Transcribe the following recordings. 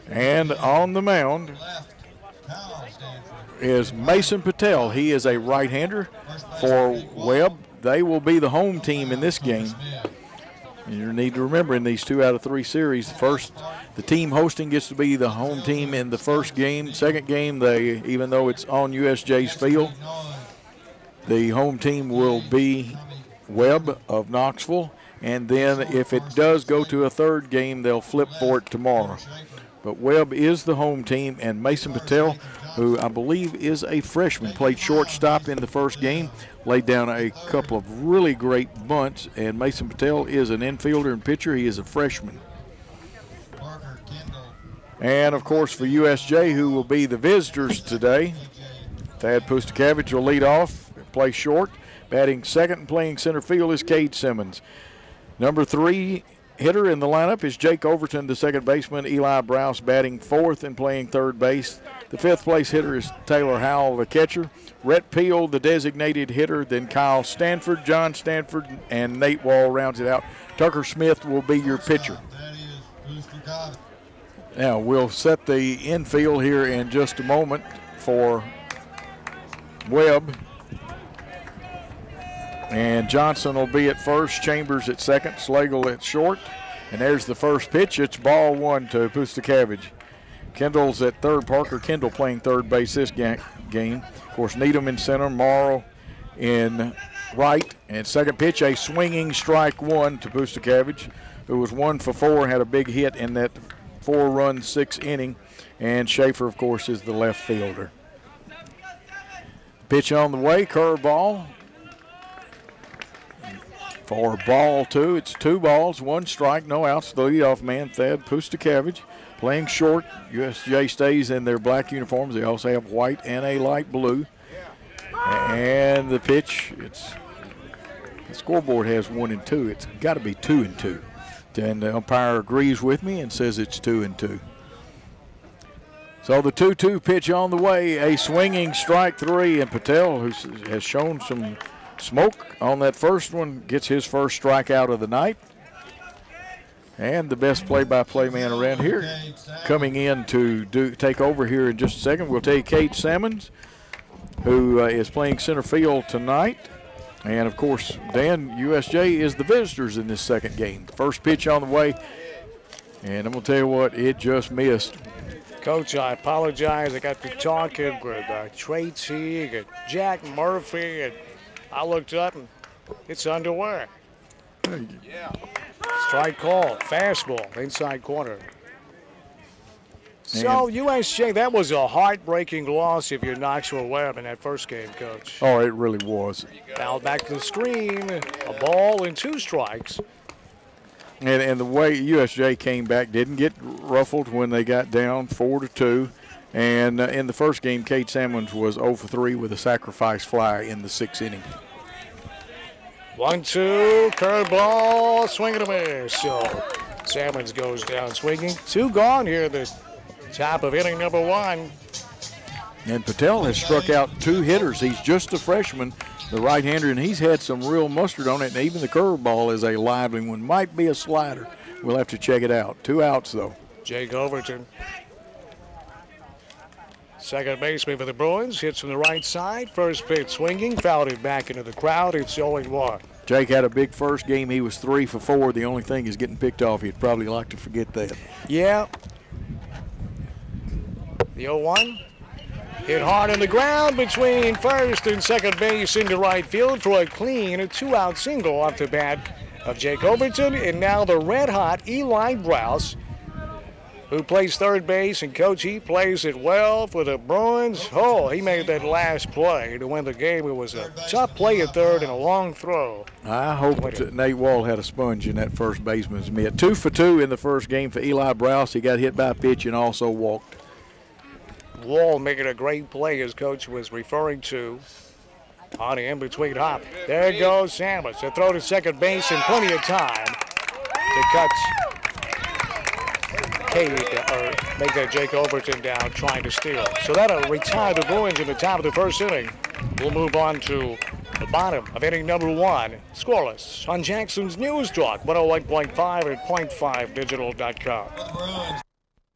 And on the mound is Mason Patel. He is a right-hander for Webb. They will be the home team in this game. And you need to remember, in these 2 out of 3 series, the team hosting gets to be the home team in the first game. Second game, even though it's on USJ's field, the home team will be Webb of Knoxville. And then if it does go to a third game, they'll flip for it tomorrow. But Webb is the home team, and Mason Patel, who I believe is a freshman, played shortstop in the first game, laid down a couple of really great bunts, and Mason Patel is an infielder and pitcher. He is a freshman. And, of course, for USJ, who will be the visitors today, Thad Pustakavich will lead off, play short. Batting second and playing center field is Cade Simmons. Number 3 hitter in the lineup is Jake Overton, the second baseman. Eli Browse batting fourth and playing third base. The 5th place hitter is Taylor Howell, the catcher. Rhett Peel, the designated hitter. Then Kyle Stanford, John Stanford, and Nate Wall rounds it out. Tucker Smith will be your pitcher. Now we'll set the infield here in just a moment for Webb. And Johnson will be at first, Chambers at second, Slagle at short. And there's the first pitch. It's ball 1 to Pustakavich. Kendall's at third. Parker Kendall playing third base this game. Of course, Needham in center, Morrow in right. And second pitch, a swinging strike 1 to Pustakavich, who was 1 for 4, had a big hit in that 4-run 6th inning. And Schaefer, of course, is the left fielder. Pitch on the way, curveball. For ball 2, it's 2 balls, 1 strike, no outs. The leadoff man, Thad Pustakavich, playing short. USJ stays in their black uniforms. They also have white and a light blue. And the pitch, the scoreboard has 1 and 2. It's got to be 2 and 2. And the umpire agrees with me and says it's 2 and 2. So the 2-2 pitch on the way, a swinging strike 3, and Patel, who has shown some smoke on that first one, gets his first strikeout of the night. And the best play-by-play man around here coming in to take over here in just a second. We'll take Cade Sammons, who is playing center field tonight. And, of course, Dan, USJ is the visitors in this second game. First pitch on the way, and I'm going to tell you what, it just missed. Coach, I apologize. I got to talking with Tracy and Jack Murphy, and I looked up, and it's underway. Yeah. Strike call, fastball, inside corner. So, USJ, that was a heartbreaking loss if you're Knoxville Webb in that first game, Coach. Oh, it really was. Fouled back to the screen, a ball and 2 strikes. And the way USJ came back, didn't get ruffled when they got down 4-2. And in the first game, Cade Sammons was 0 for 3 with a sacrifice fly in the 6th inning. 1-2, curveball, swing and a miss. So Sammons goes down swinging. 2 gone here at the top of inning number 1. And Patel has struck out 2 hitters. He's just a freshman, the right-hander, and he's had some real mustard on it. And even the curveball is a lively one. Might be a slider. We'll have to check it out. 2 outs, though. Jake Overton, second baseman for the Bruins, hits from the right side. First pitch swinging, fouled it back into the crowd. It's 0-1. Jake had a big first game. He was 3 for 4. The only thing is getting picked off. He'd probably like to forget that. Yeah. The 0-1. Hit hard on the ground between first and second base into right field for a clean 2-out single off the bat of Jake Overton. And now the red-hot Eli Browse, who plays third base, and Coach, he plays it well for the Bruins. Oh, he made that last play to win the game. It was a tough play at third and a long throw. I hope Nate Wall had a sponge in that first baseman's mitt. 2 for 2 in the first game for Eli Browse. He got hit by a pitch and also walked. Wall making a great play, as Coach was referring to, on the in-between hop. There goes Sammons to throw to second base in plenty of time to cut Cade, or make that Jake Overton down trying to steal. So that'll retire the Bruins in the top of the first inning. We'll move on to The bottom of inning number 1. Scoreless on Jackson's News Talk, 101.5 and .5digital.com.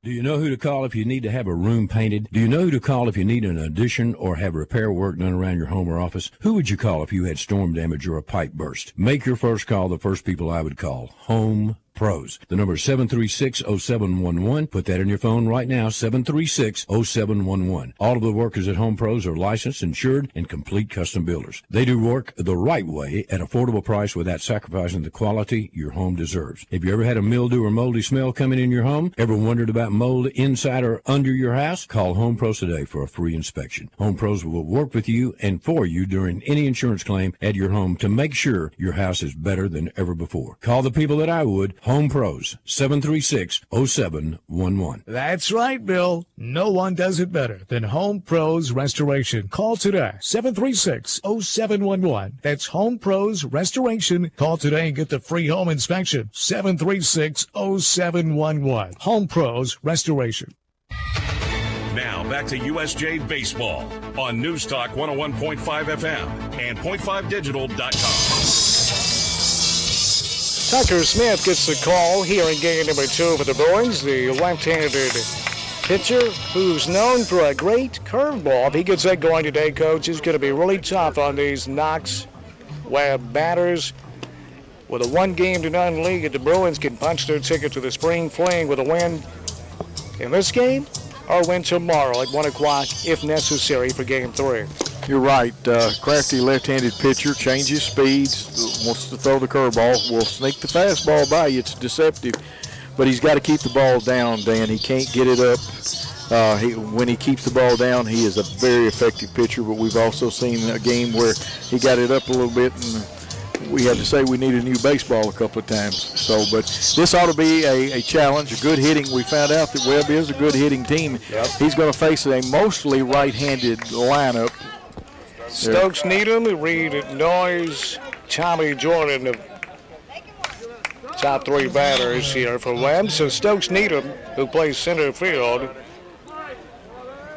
Do you know who to call if you need to have a room painted? Do you know who to call if you need an addition or have repair work done around your home or office? Who would you call if you had storm damage or a pipe burst? Make your first call the first people I would call. Home Pros. The number is 736-0711. Put that in your phone right now, 736-0711. All of the workers at Home Pros are licensed, insured, and complete custom builders. They do work the right way at affordable price without sacrificing the quality your home deserves. Have you ever had a mildew or moldy smell coming in your home? Ever wondered about mold inside or under your house? Call Home Pros today for a free inspection. Home Pros will work with you and for you during any insurance claim at your home to make sure your house is better than ever before. Call the people that I would. Home Pros, 736-0711. That's right, Bill. No one does it better than Home Pros Restoration. Call today, 736-0711. That's Home Pros Restoration. Call today and get the free home inspection, 736-0711. Home Pros Restoration. Now back to USJ Baseball on News Talk 101.5 FM and .5digital.com. Tucker Smith gets the call here in game number 2 for the Bruins, the left-handed pitcher who's known for a great curveball. If he gets that going today, Coach, he's going to be really tough on these Knox Webb batters. With a 1-game-to-none lead, the Bruins can punch their ticket to the spring fling with a win in this game or win tomorrow at 1 o'clock if necessary for game 3. You're right. Crafty left-handed pitcher, changes speeds, wants to throw the curveball, will sneak the fastball by you. It's deceptive, but he's got to keep the ball down, Dan. He can't get it up. When he keeps the ball down, he is a very effective pitcher, but we've also seen a game where he got it up a little bit, and we had to say we need a new baseball a couple of times. So, but this ought to be a challenge, a good hitting. We found out that Webb is a good hitting team. Yep. He's going to face a mostly right-handed lineup. Stokes Needham, Reed Noyes, Tommy Jordan, the top 3 batters here for Webb. So Stokes Needham, who plays center field,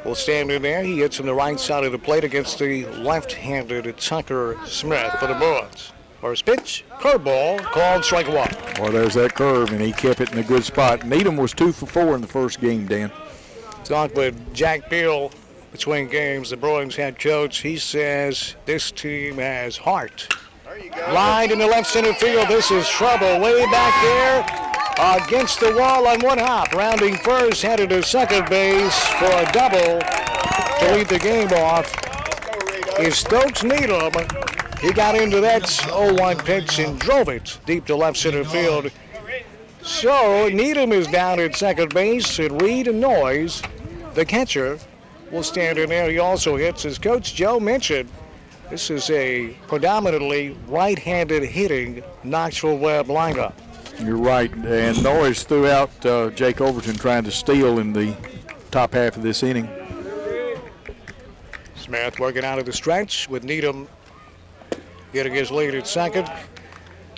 will stand in there. He hits on the right side of the plate against the left-handed Tucker Smith for the Bruins. First pitch, curveball, called strike 1. Well, there's that curve, and he kept it in a good spot. Needham was 2 for 4 in the first game, Dan. Talked with Jack Beal between games, the Bruins head coach. He says this team has heart. Lined in the left center field. This is trouble way back there against the wall on one hop. Rounding first, headed to second base for a double to lead the game off is Stokes Needham. He got into that 0-1 pitch and drove it deep to left center field. So Needham is down at second base, and Reed and Noyes, the catcher, will stand in there. He also hits, as Coach Joe mentioned, this is a predominantly right-handed hitting Knoxville Webb lineup. You're right, and Noyes threw out Jake Overton trying to steal in the top half of this inning. Smith working out of the stretch with Needham getting his lead at second.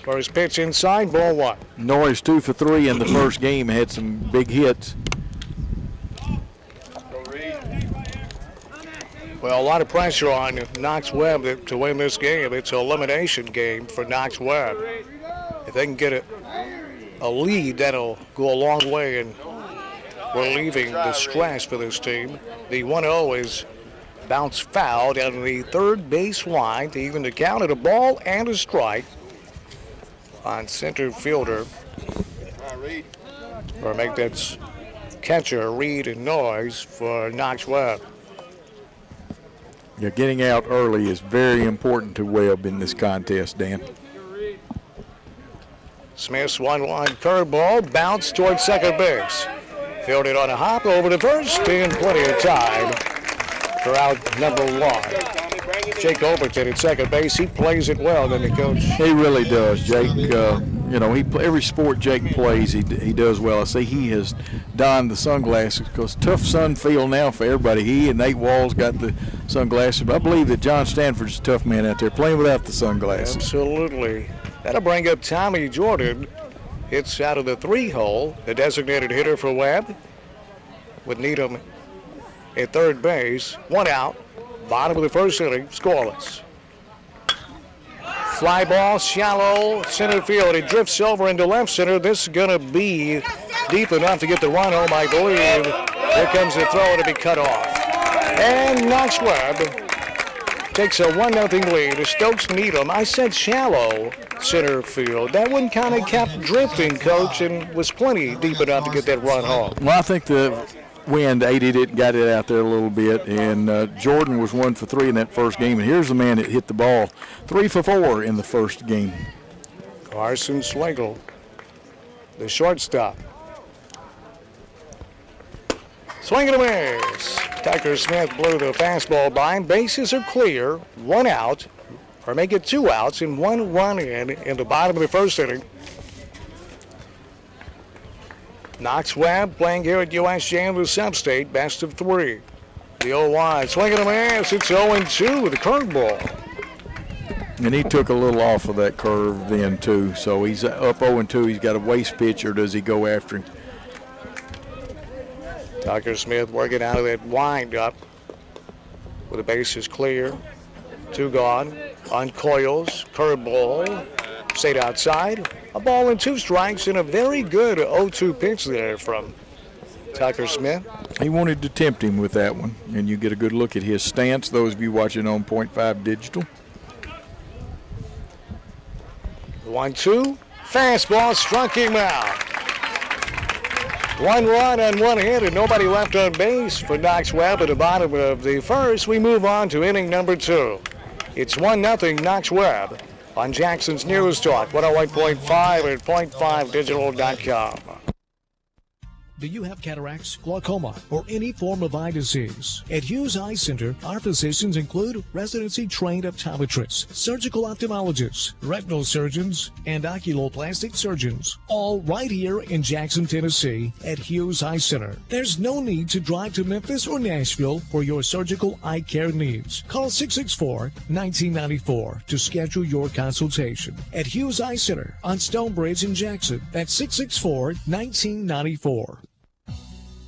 First pitch inside, ball 1. Noyes 2 for 3 in the first game, had some big hits. Well, a lot of pressure on Knox Webb to win this game. It's an elimination game for Knox Webb. If they can get a lead, that'll go a long way in relieving the stress for this team. The 1-0 is bounced foul down the third base line to even the count at a ball and a strike on center fielder. Or make that catcher Reed and Noyes for Knox Webb. Yeah, getting out early is very important to Webb in this contest, Dan. Smith's 1-1 curveball bounced towards second base. Fielded on a hop over to first, and plenty of time for out number 1. Jake Overton at second base. He plays it well, doesn't he, Coach? He really does, Jake. You know, every sport Jake plays, he does well. I see he has donned the sunglasses because tough sun field now for everybody. He and Nate Walls got the sunglasses, but I believe that John Stanford's a tough man out there playing without the sunglasses. Absolutely. That'll bring up Tommy Jordan. Hits out of the 3-hole, the designated hitter for Webb, with Needham at third base. 1 out, bottom of the first inning, scoreless. Fly ball, shallow, center field. It drifts over into left center. This is going to be deep enough to get the run home, I believe. Here comes the throw to be cut off. And Knoxville Webb takes a 1-0 lead to Stokes Needham. I said shallow center field. That one kind of kept drifting, Coach, and was plenty deep enough to get that run home. Well, I think the wind aided it, got it out there a little bit, and Jordan was 1 for 3 in that first game. And here's the man that hit the ball 3 for 4 in the first game. Carson Swingle, the shortstop. Swing and a miss. Tucker Smith blew the fastball by. Bases are clear. 1 out, or make it 2 outs, and 1 run in the bottom of the first inning. Knox Webb playing here at USJ in the sub-state, best of 3. The 0-1, swing and a miss. It's 0-2 with a curveball. And he took a little off of that curve then, too. So he's up 0-2. He's got a waste pitch, or does he go after him? Tucker Smith working out of that wind-up with the bases clear. 2 gone. Uncoils, curveball, stayed outside. A ball and 2 strikes, and a very good 0-2 pitch there from Tucker Smith. He wanted to tempt him with that one, and you get a good look at his stance, those of you watching on .5 Digital. 1-2, fastball struck him out. 1 run on 1 hit and nobody left on base for Knox Webb at the bottom of the first. We move on to inning number 2. It's 1-0 Knox Webb on Jackson's News Talk, 101.5 at .5digital.com. Do you have cataracts, glaucoma, or any form of eye disease? At Hughes Eye Center, our physicians include residency-trained optometrists, surgical ophthalmologists, retinal surgeons, and oculoplastic surgeons, all right here in Jackson, Tennessee at Hughes Eye Center. There's no need to drive to Memphis or Nashville for your surgical eye care needs. Call 664-1994 to schedule your consultation. At Hughes Eye Center on Stonebridge in Jackson, that's 664-1994.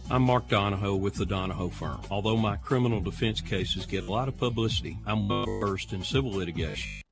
I'm Mark Donahoe with the Donahoe Firm. Although my criminal defense cases get a lot of publicity, I'm well versed in civil litigation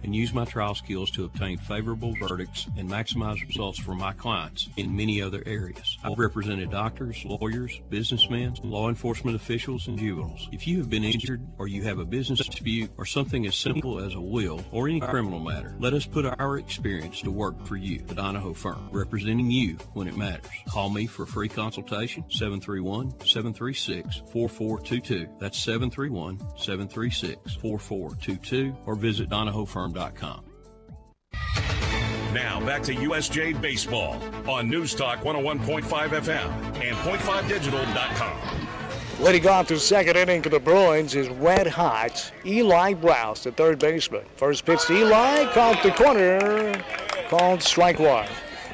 and use my trial skills to obtain favorable verdicts and maximize results for my clients in many other areas. I've represented doctors, lawyers, businessmen, law enforcement officials, and juveniles. If you have been injured or you have a business dispute or something as simple as a will or any criminal matter, let us put our experience to work for you, the Donahoe Firm, representing you when it matters. Call me for a free consultation, 731-736-4422. That's 731-736-4422, or visit DonahoeFirm.com. Now back to USJ Baseball on News Talk 101.5 FM and .5digital.com. Leading off the second inning for the Bruins is red hot Eli Browse, the third baseman. First pitch to Eli, caught the corner, called strike 1.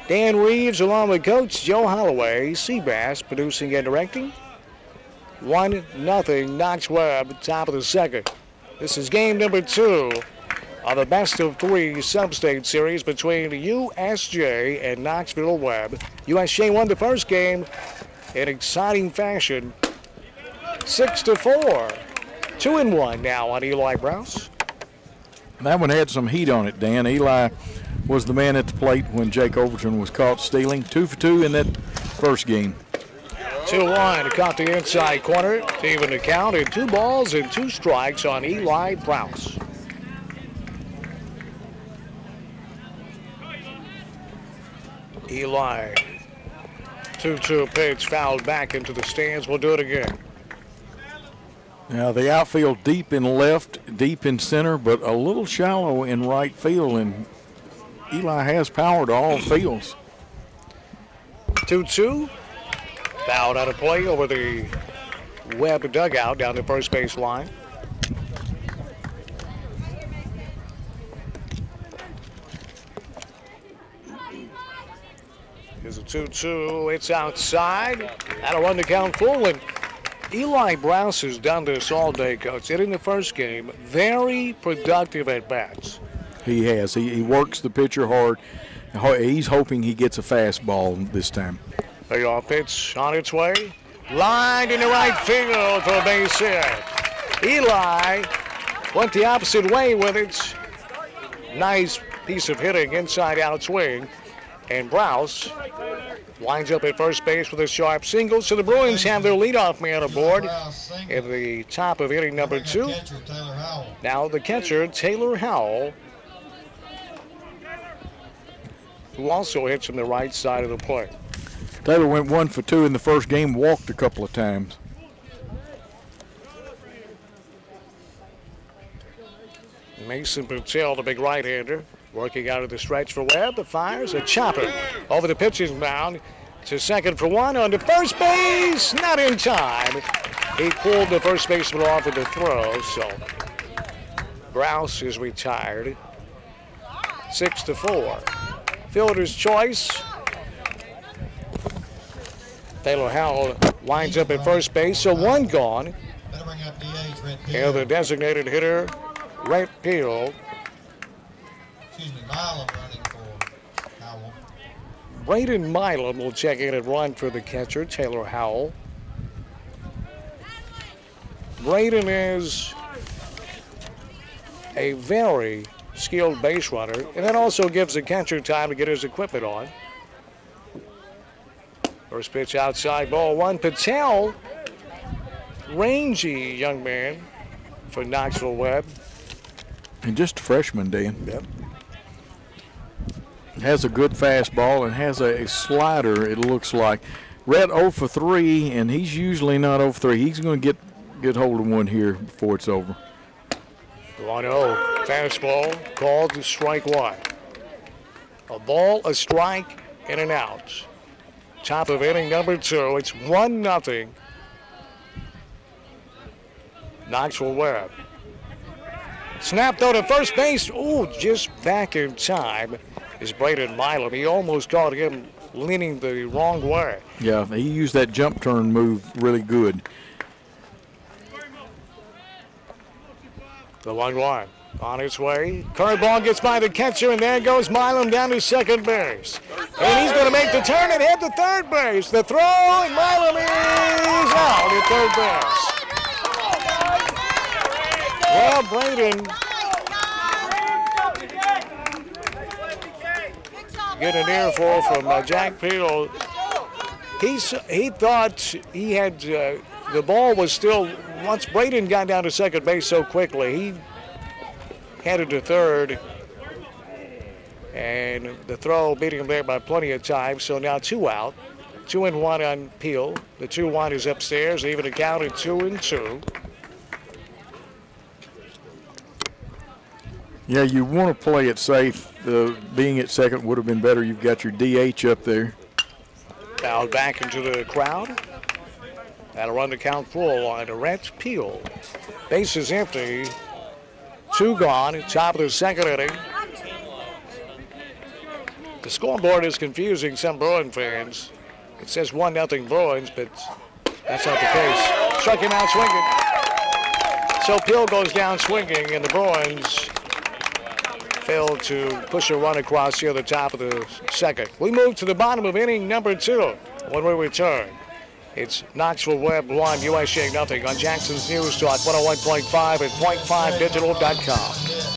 Dan Reeves along with Coach Joe Holloway, Seabass producing and directing. 1-0 Knox Webb, top of the second. This is game number 2 of the best of 3 sub-state series between USJ and Knoxville Webb. USJ won the first game in exciting fashion, 6-4. 2-1 now on Eli Browse. That one had some heat on it, Dan. Eli was the man at the plate when Jake Overton was caught stealing. 2 for 2 in that first game. 2-1, caught the inside corner to even the count, and 2 balls and 2 strikes on Eli Browse. Eli, 2-2 pitch fouled back into the stands. We'll do it again. Now the outfield deep in left, deep in center, but a little shallow in right field, and Eli has power to all fields. 2-2, fouled out of play over the Webb dugout down the first base line. Here's a 2-2. It's outside. That'll run the count full. And Eli Browse has done this all day, Coach. In the first game, very productive at bats. He has. He works the pitcher hard. He's hoping he gets a fastball this time. Payoff pitch on its way. Lined in the right field for a base hit. Eli went the opposite way with it. Nice piece of hitting, inside-out swing. And Browse winds up at first base with a sharp single. So the Bruins have their leadoff man aboard in the top of inning number 2. Now the catcher, Taylor Howell, who also hits from the right side of the plate. Taylor went 1 for 2 in the first game, walked a couple of times. Mason Patel, the big right-hander, working out of the stretch for Webb. Fires a chopper over the pitching mound to second for 1 on to first base. Not in time. He pulled the first baseman off of the throw, so Browse is retired. 6-4. Fielder's choice. Taylor Howell winds up at first base, so 1 gone. And the designated hitter, Rhett Peel. Milam running for Howell. Braden Milam will check in and run for the catcher, Taylor Howell. Braden is a very skilled base runner, and that also gives the catcher time to get his equipment on. First pitch outside, ball 1. Patel, rangy young man for Knoxville Webb. And just a freshman, Dan. Yep. Has a good fastball and has a slider, it looks like. Rhett 0 for 3, and he's usually not 0 for 3. He's going to get hold of one here before it's over. 1-0. Fastball called to strike 1. A ball, a strike, and an out. Top of inning number 2. It's 1-0. Knoxville Webb. Snapped out at first base. Ooh, just back in time is Braden Milam. He almost caught him leaning the wrong way. Yeah, he used that jump turn move really good. The 1-1 on its way. Curveball gets by the catcher, and there goes Milam down to second base. And he's going to make the turn and head to third base. The throw, and Milam is out at third base. Well, Braden get an earful from Jack Peel. He thought he had the ball was still, once Braden got down to second base so quickly, he headed to third, and the throw beating him there by plenty of time. So now 2 out, 2-1 on Peel. The 2-1 is upstairs, even a count at 2-2. Yeah, you want to play it safe. Being at second would have been better. You've got your DH up there. Fouled back into the crowd. That'll run the count full on Rhett Peel. Base is empty. 2 gone. Top of the second inning. The scoreboard is confusing some Bruin fans. It says 1-0 Bruins, but that's not the case. Striking out swinging. So Peel goes down swinging, and the Bruins failed to push a run across here at the top of the second. We move to the bottom of inning number 2 when we return. It's Knoxville Webb 1, USJ nothing on Jackson's News Talk 101.5 and .5digital.com.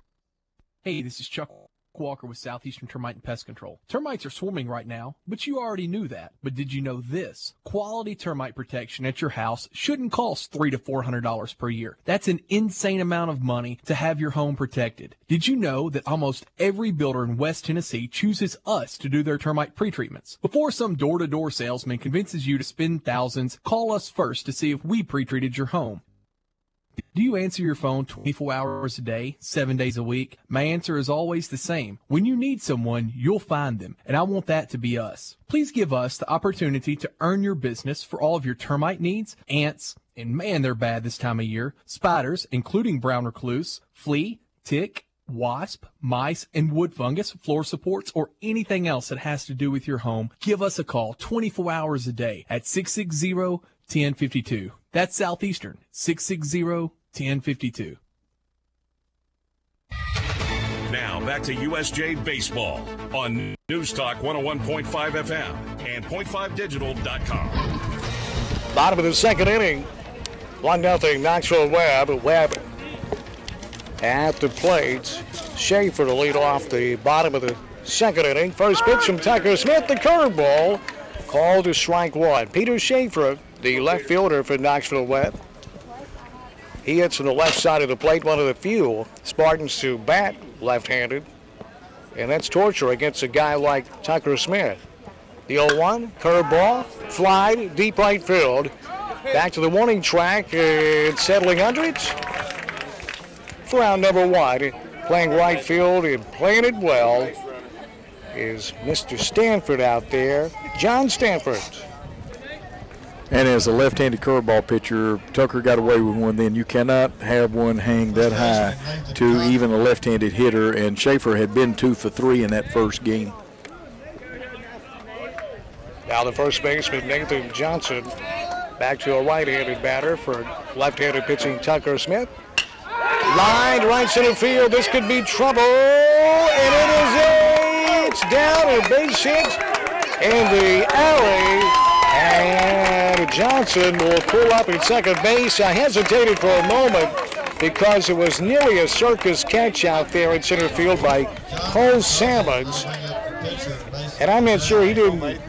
Hey, this is Chuck Walker with Southeastern Termite and Pest Control. Termites are swarming right now, but you already knew that. But did you know this? Quality termite protection at your house shouldn't cost $300 to $400 per year. That's an insane amount of money to have your home protected. Did you know that almost every builder in West Tennessee chooses us to do their termite pre-treatments? Before some door-to-door salesman convinces you to spend thousands, call us first to see if we pre-treated your home. Do you answer your phone 24 hours a day, 7 days a week? My answer is always the same. When you need someone, you'll find them, and I want that to be us. Please give us the opportunity to earn your business for all of your termite needs, ants, and man, they're bad this time of year, spiders, including brown recluse, flea, tick, wasp, mice, and wood fungus, floor supports, or anything else that has to do with your home. Give us a call 24 hours a day at 660-1052. That's Southeastern, 660-1052. Now back to USJ Baseball on News Talk 101.5 FM and .5digital.com. Bottom of the second inning, 1-0 Knoxville Webb. Webb at the plate. Schaefer to lead off the bottom of the second inning. First pitch from Tucker Smith, the curveball, called to strike one. Peter Schaefer, the left fielder for Knoxville Webb. He hits on the left side of the plate, one of the few Spartans to bat left-handed. And that's torture against a guy like Tucker Smith. The 0-1, curveball, fly, deep right field. Back to the warning track, and settling under it for out number one. Playing right field and playing it well is Mr. Stanford out there, John Stanford. And as a left-handed curveball pitcher, Tucker got away with one then. You cannot have one hang that high to even a left-handed hitter, and Schaefer had been 2 for 3 in that first game. Now the first baseman, Nathan Johnson, back to a right-handed batter for left-handed pitching Tucker Smith. Line right center field. This could be trouble, and it's down, a base hit in the alley, and Johnson will pull up at second base. I hesitated for a moment because it was nearly a circus catch out there in center field by Cole Salmons, and I'm not sure he didn't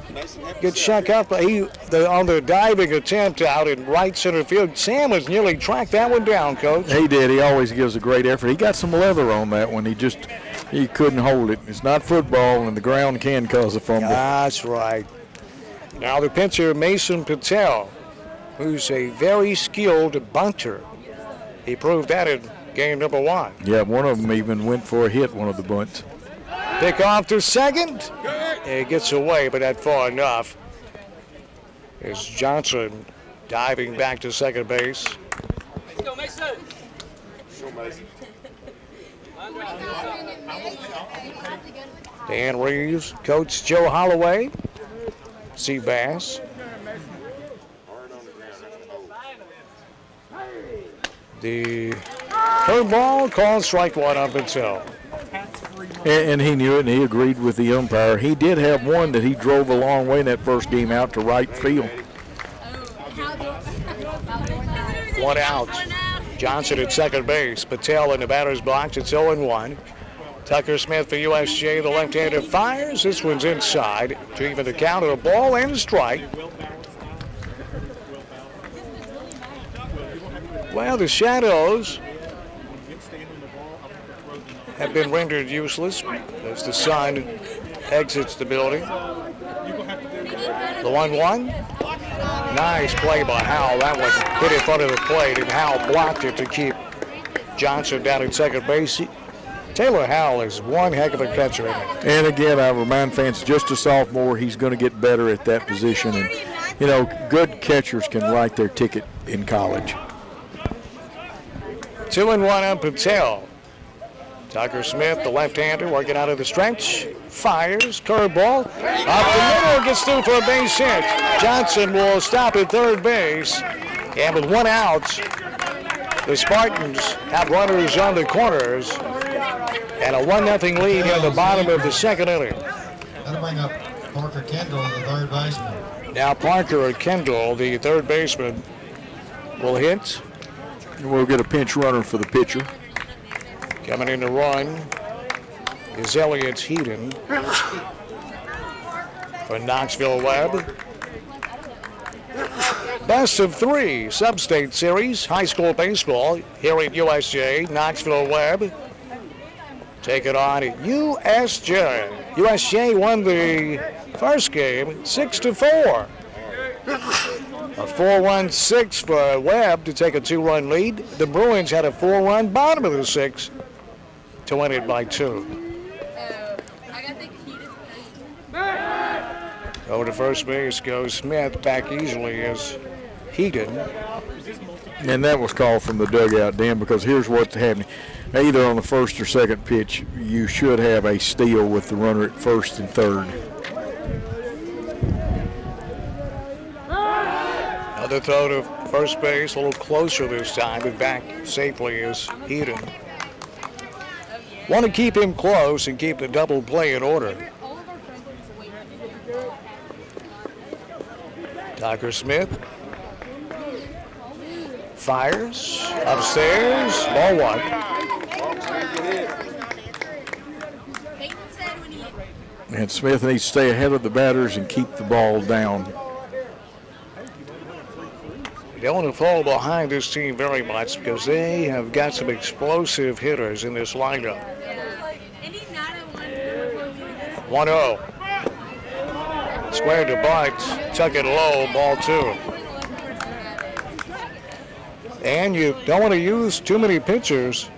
get shut up. On the diving attempt out in right center field, Salmons nearly tracked that one down, Coach. He did. He always gives a great effort. He got some leather on that one. He couldn't hold it. It's not football, and the ground can cause a fumble. That's right. Now the pitcher, Mason Patel, who's a very skilled bunter. He proved that in game number one. Yeah, one of them even went for a hit, one of the bunts. Pick off to second. It gets away, but not far enough. As Johnson diving back to second base. Let's go, Mason. Dan Reeves, Coach Joe Holloway, Seabass. The curveball called strike one up until. And he knew it, and he agreed with the umpire. He did have one that he drove a long way in that first game out to right field. One out. Johnson at second base. Patel in the batter's box. It's 0-1. Tucker Smith for USJ, the left-hander, fires. This one's inside to even the count of a ball and a strike. Well, the shadows have been rendered useless as the sun exits the building. The 1-1. Nice play by Howell. That one hit in front of the plate, and Howell blocked it to keep Johnson down at second base. Taylor Howell is one heck of a catcher. And again, I remind fans, just a sophomore, he's going to get better at that position. And, you know, good catchers can write their ticket in college. 2-1 on Patel. Tucker Smith, the left-hander, working out of the stretch. Fires, curveball. Up the middle, gets through for a base hit. Johnson will stop at third base. And with one out, the Spartans have runners on the corners. And a 1-0 lead in the bottom of the second inning. That'll bring up Parker Kendall, the third baseman. Now Parker Kendall, the third baseman, will hit. And we'll get a pinch runner for the pitcher. Coming in to run is Elliott Heaton for Knoxville Webb. Best of three sub-state series, high school baseball here at USJ. Knoxville Webb take it on at USJ. USJ won the first game 6-4. A 4-1-6 for Webb to take a 2-run lead. The Bruins had a 4-run bottom of the sixth to win it by 2. Over to first base goes Smith. Back easily as Heaton. And that was called from the dugout, Dan, because here's what's happening. Either on the first or second pitch, you should have a steal with the runner at first and third. Another throw to first base, a little closer this time, but back safely is Heaton. Want to keep him close and keep the double play in order. Tucker Smith fires upstairs, ball one. And Smith needs to stay ahead of the batters and keep the ball down. You don't want to fall behind this team very much because they have got some explosive hitters in this lineup. 1-0. Square to bunt, tuck it low, ball 2. And you don't want to use too many pitchers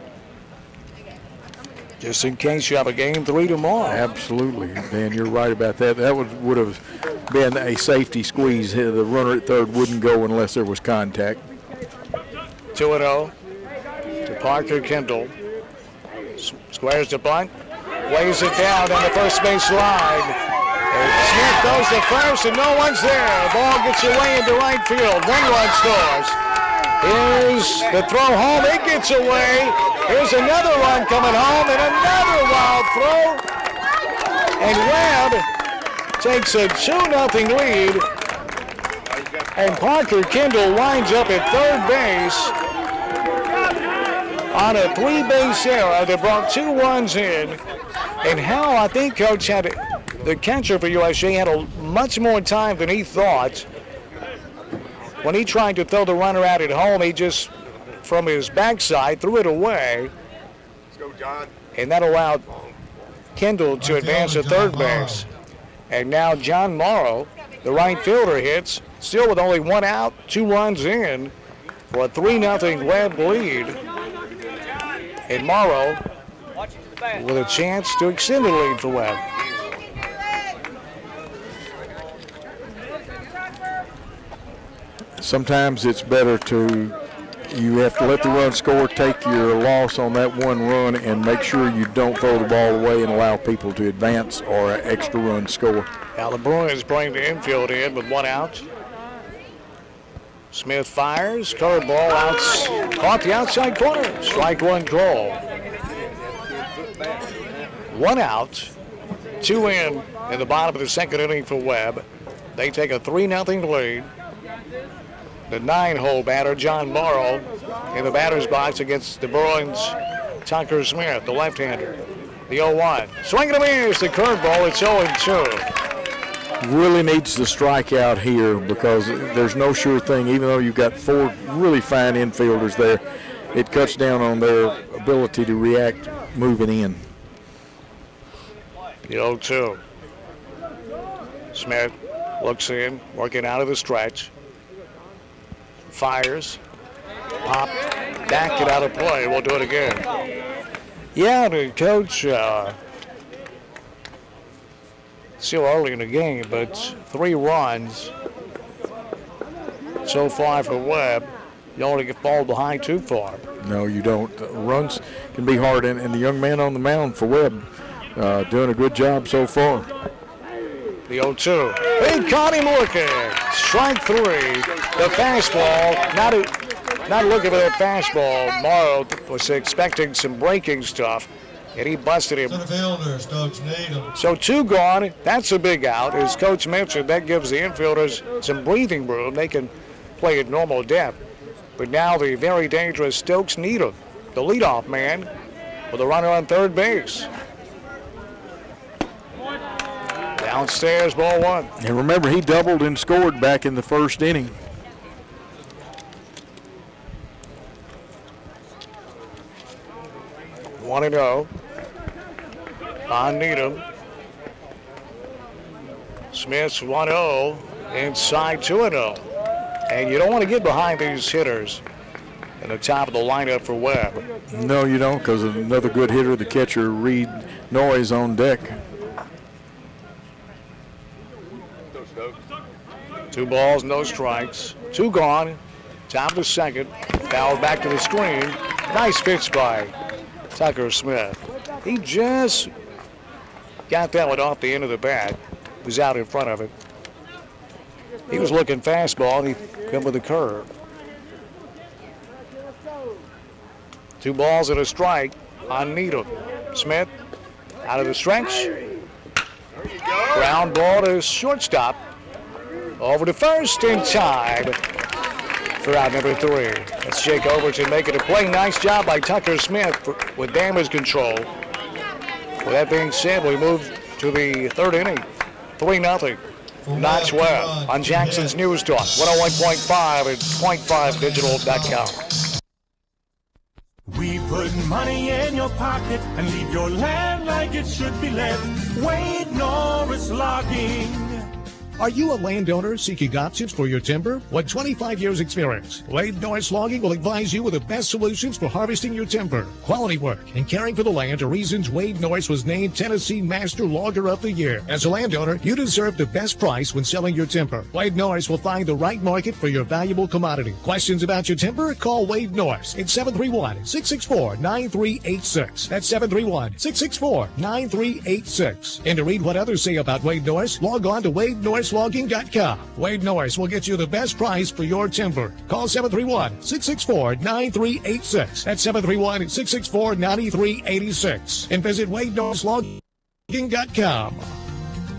just in case you have a game 3 tomorrow. Absolutely, Dan, you're right about that. That would have been a safety squeeze. The runner at third wouldn't go unless there was contact. 2-0 to Parker Kendall. Squares to bunt, weighs it down on the first base line. And Smith goes to first, and no one's there. Ball gets away into right field. 1 run scores. Here's the throw home. It gets away. Here's another run coming home, and another wild throw. And Webb takes a 2-0 lead. And Parker Kendall winds up at third base on a 3-base error that brought 2 runs in. And Howell, I think, Coach, had the catcher for USJ had much more time than he thought. When he tried to throw the runner out at home, he just, from his backside, threw it away. Let's go, John. And that allowed Kendall to advance to third base. And now John Morrow, the right fielder, hits, still with only 1 out, 2 runs in for a 3-0 Webb lead. And Morrow with a chance to extend the lead for Webb. Sometimes it's better you have to let the run score, take your loss on that 1 run, and make sure you don't throw the ball away and allow people to advance or an extra run score. Now the Bruins bring the infield in with 1 out. Smith fires, curveball out, caught the outside corner. Strike 1 call. 1 out, 2 in the bottom of the second inning for Webb. They take a 3-0 lead. The 9-hole batter, John Morrow, in the batter's box against the Bruins, Tucker Smith, the left-hander. The 0-1. Swing and a miss, the curveball, it's 0-2. Really needs to strike out here because there's no sure thing. Even though you've got 4 really fine infielders there, it cuts down on their ability to react moving in. The 0-2. Smith looks in, working out of the stretch. Fires, pop, back it out of play. We'll do it again. Yeah, the coach, still early in the game, but 3 runs so far for Webb. You don't want to get fall behind too far. No, you don't. Runs can be hard, and the young man on the mound for Webb doing a good job so far. The 0-2. They caught him looking. Strike 3. The fastball. Not looking for that fastball. Morrow was expecting some breaking stuff, and he busted him. So 2 gone. That's a big out. As Coach mentioned, that gives the infielders some breathing room. They can play at normal depth. But now the very dangerous Stokes Needham, the leadoff man, with a runner on third base. Downstairs, ball 1. And remember, he doubled and scored back in the first inning. One and 0 on Needham. Smith's 1-0 inside 2-0. And you don't want to get behind these hitters in the top of the lineup for Webb. No, you don't, because another good hitter, the catcher, Reed Noyes, on deck. 2 balls, no strikes. 2 gone. Top of the second. Fouled back to the screen. Nice pitch by Tucker Smith. He just got that one off the end of the bat. Was out in front of it. He was looking fastball, and he come with a curve. 2 balls and a strike on Needham. Smith out of the stretch. Ground ball to shortstop. Over to first in time for out number 3. That's Jake Overton making a play. Nice job by Tucker Smith with damage control. With that being said, we move to the third inning. 3-0. Knoxville Webb on Jackson's News Talk, 101.5 and .5digital.com. We put money in your pocket and leave your land like it should be left. Wade Norris Logging. Are you a landowner seeking options for your timber? With 25 years experience, Wade Norris Logging will advise you with the best solutions for harvesting your timber. Quality work and caring for the land are reasons Wade Norris was named Tennessee Master Logger of the Year. As a landowner, you deserve the best price when selling your timber. Wade Norris will find the right market for your valuable commodity. Questions about your timber? Call Wade Norris at 731-664-9386. That's 731-664-9386. And to read what others say about Wade Norris, log on to WadeNorrisLogging.com. Wade Norris will get you the best price for your timber. Call 731-664-9386. That's 731-664-9386. And visit WadeNorrisLogging.com.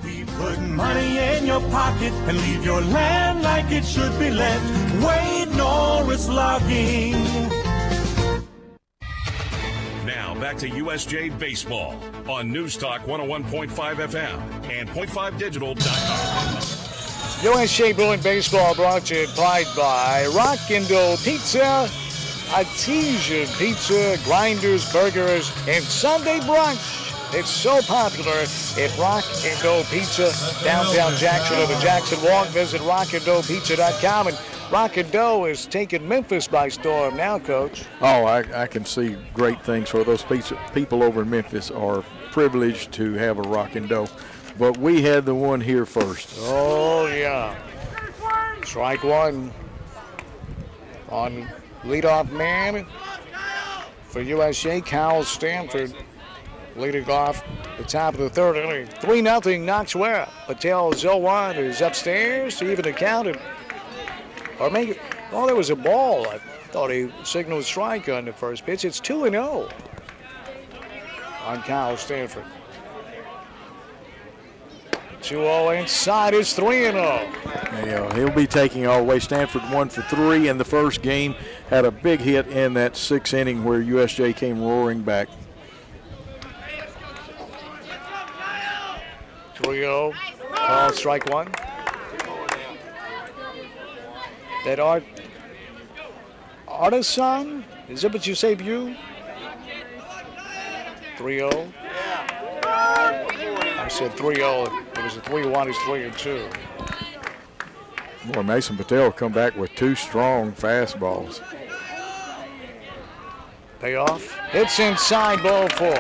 We put money in your pocket and leave your land like it should be left. Wade Norris Logging. Now back to USJ Baseball on News Talk 101.5 FM and .5digital.com. USJ Bruin Baseball brought to you by Rock and Dough Pizza, Artesian Pizza, Grinders, Burgers, and Sunday Brunch. It's so popular at Rock and Dough Pizza, downtown Jackson or the Jackson Walk. Visit rockandoughpizza.com. And Rock and Dough is taking Memphis by storm now, Coach. Oh, I can see great things for those people over in Memphis are privileged to have a Rock and Dough. But we had the one here first. Oh, yeah. Strike one on leadoff man for USJ, Kyle Stanford. Leading off the top of the third inning. 3-0 Knoxville Webb. Patel 0-1 is upstairs to even the count. Or make it, oh, there was a ball. I thought he signaled strike on the first pitch. It's 2-0 on Kyle Stanford. 2-0 inside is 3-0. Yeah, he'll be taking all the way. Stanford 1 for 3 in the first game. Had a big hit in that sixth inning where USJ came roaring back. 3-0. Call strike one. That Artisan? Is that what you say, View? 3-0. I said 3-0. It was a 3-1. It's 3-2. Boy, Mason Patel come back with two strong fastballs. Payoff. It's inside, ball 4.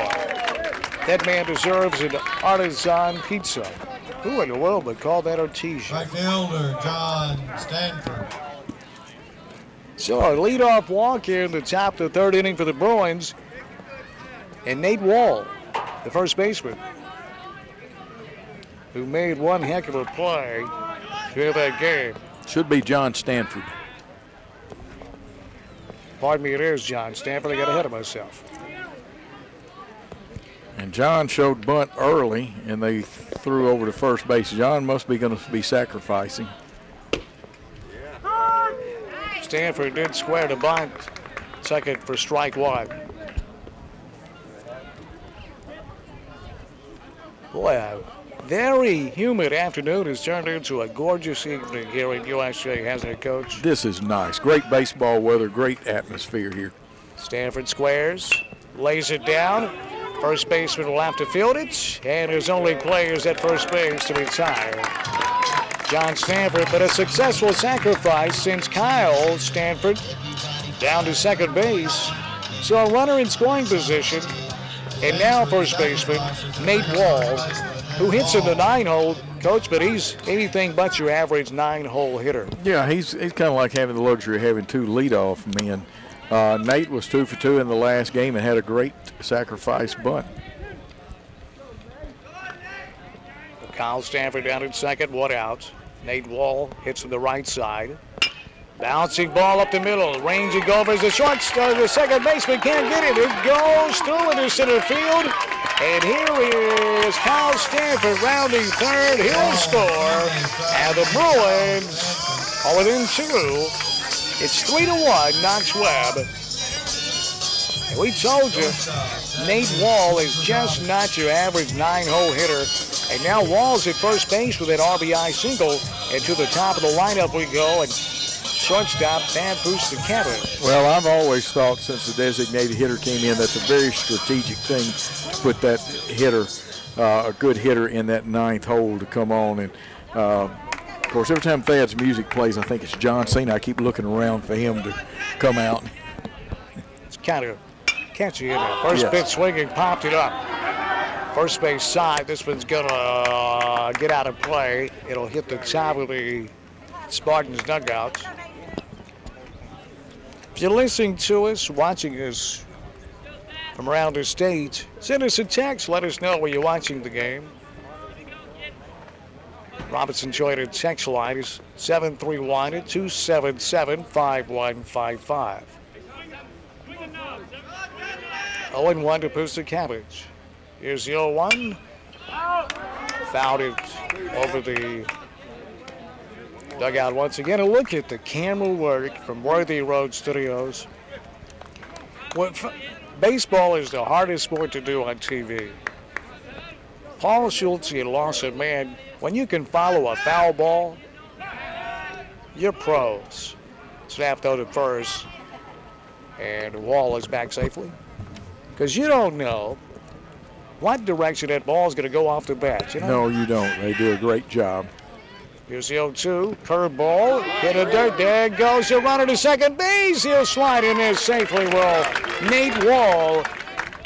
That man deserves an Artisan pizza. Who in the world would call that artesian? Right fielder, John Stanford. So a leadoff walk here in the top of the third inning for the Bruins. And Nate Wall, the first baseman, who made one heck of a play here that game. Should be John Stanford. Pardon me, it is John Stanford. I got ahead of myself. And John showed bunt early, and they threw over to first base. John must be going to be sacrificing. Stanford did square the bunt. Second for strike one. Boy, a very humid afternoon has turned into a gorgeous evening here in USJ, hasn't it, Coach? This is nice. Great baseball weather, great atmosphere here. Stanford squares, lays it down. First baseman will have to field it, and there's only players at first base to retire. John Stanford, but a successful sacrifice since Kyle Stanford down to second base. So a runner in scoring position, and now first baseman Nate Wall, who hits in the 9-hole, Coach, but he's anything but your average 9-hole hitter. Yeah, he's kind of like having the luxury of having two leadoff men. Nate was 2 for 2 in the last game and had a great sacrifice bunt. Kyle Stanford down at second, 1 out. Nate Wall hits from the right side. Bouncing ball up the middle, ranging over the the second baseman can't get it. It goes through into center field. And here is Kyle Stanford rounding third. He'll score. And the Bruins are within 2. It's 3-1, Knoxville Webb. And we told you, Nate Wall is just not your average 9-hole hitter. And now Walls at first base with an RBI single. And to the top of the lineup we go. And shortstop, Van Pustakevich. Well, I've always thought since the designated hitter came in, that's a very strategic thing to put that hitter, a good hitter in that ninth hole to come on. And, of course, every time Thad's music plays, I think it's John Cena. I keep looking around for him to come out. It's kind of catchy in there. First pitch swinging, popped it up. First base side, this one's going to get out of play. It'll hit the top of the Spartans dugouts. If you're listening to us, watching us from around the state, send us a text. Let us know where you're watching the game. Robinson Joyner text line is 731-277-5155. 0-1 to Pustakevich. Here's the 0-1. Fouled it over the dugout once again. A look at the camera work from Worthy Road Studios. Baseball is the hardest sport to do on TV. Paul Schultz and Lawson, man, when you can follow a foul ball, you're pros. Snapped out at first, and Wall is back safely. Because you don't know what direction that ball is going to go off the bat. You know? No, you don't. They do a great job. Here's the 0-2, curveball, hit a dirt, there goes the runner to second base. He'll slide in there safely. Well, Nate Wall,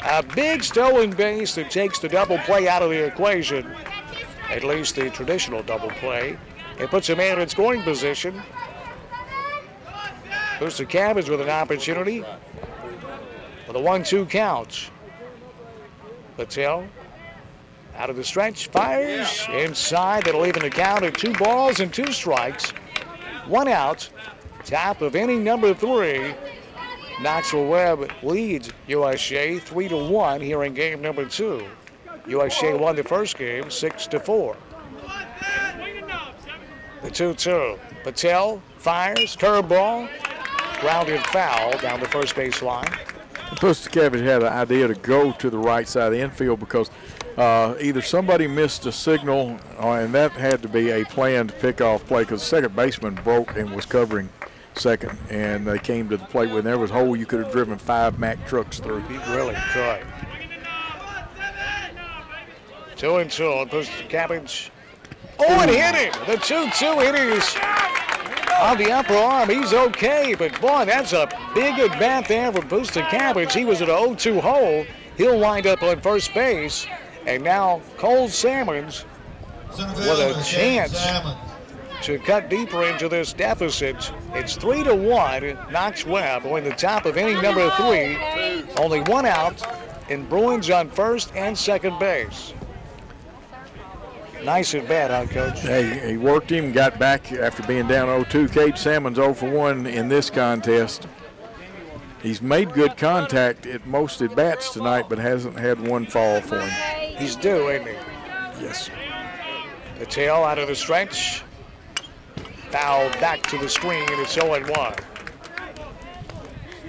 a big stolen base that takes the double play out of the equation, at least the traditional double play. It puts a man in scoring position. Pustakevich with an opportunity with a 1-2 count. Patel out of the stretch, fires inside. That'll even the count at 2 balls and 2 strikes. 1 out. Top of inning number 3. Knoxville Webb leads USJ 3-1 here in game number 2. USJ won the first game 6-4. The 2-2. Patel fires, curveball, grounded foul down the first base line. Pustakevich had an idea to go to the right side of the infield because either somebody missed a signal, and that had to be a planned pickoff play because the second baseman broke and was covering second, and they came to the plate when there was a hole you could have driven 5 Mack trucks through. He really could. 2-2 on Pustakevich. Oh, and hit him. The 2-2 hit is on the upper arm. He's okay, but boy, that's a big at bat there for Pustakevich. He was at an 0-2 hole. He'll wind up on first base. And now Cole Salmons with a chance to cut deeper into this deficit. It's 3-1. Knox Webb in the top of inning number 3. Only 1 out, and Bruins on first and second base. Nice at bat, huh, Coach? Hey, he worked him, got back after being down 0-2. Cade Salmons 0-for-1 in this contest. He's made good contact at most at bats tonight, but hasn't had one fall for him. He's due, isn't he? Yes. The tail out of the stretch. Foul back to the screen, and it's 0-1.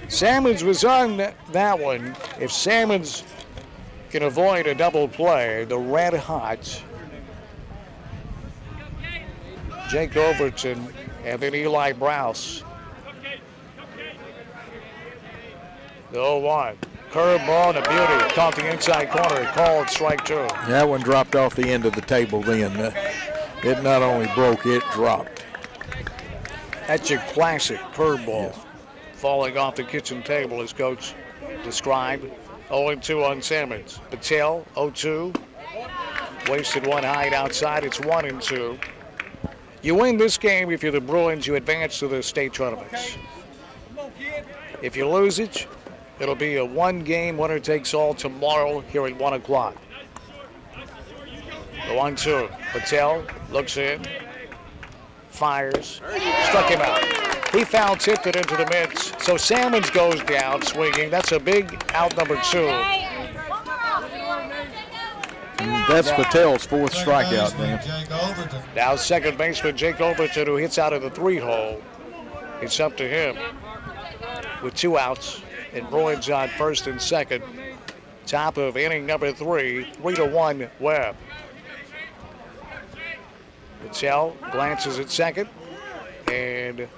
Salmons was on that one. If Salmons can avoid a double play, the red hot Jake Overton and then Eli Browse. The 0-1. Curveball and a beauty. Caught the inside corner. Called strike 2. That one dropped off the end of the table then. It not only broke, it dropped. That's your classic curveball. Yes. Falling off the kitchen table, as Coach described. 0-2 on Salmons. Patel, 0-2. Wasted one hide outside. It's 1-2. You win this game if you're the Bruins, you advance to the state tournaments. If you lose it, it'll be a 1-game winner-takes-all tomorrow here at 1 o'clock. The 1-2. Patel looks in, fires, struck him out. He foul tipped it into the mids, so Salmons goes down swinging. That's a big out number 2. That's Patel's 4th strikeout, Dan. Now second baseman Jake Overton, who hits out of the 3-hole. It's up to him with 2 outs. And Bruins on first and second. Top of inning number 3, 3-1 Webb. Patel glances at second, and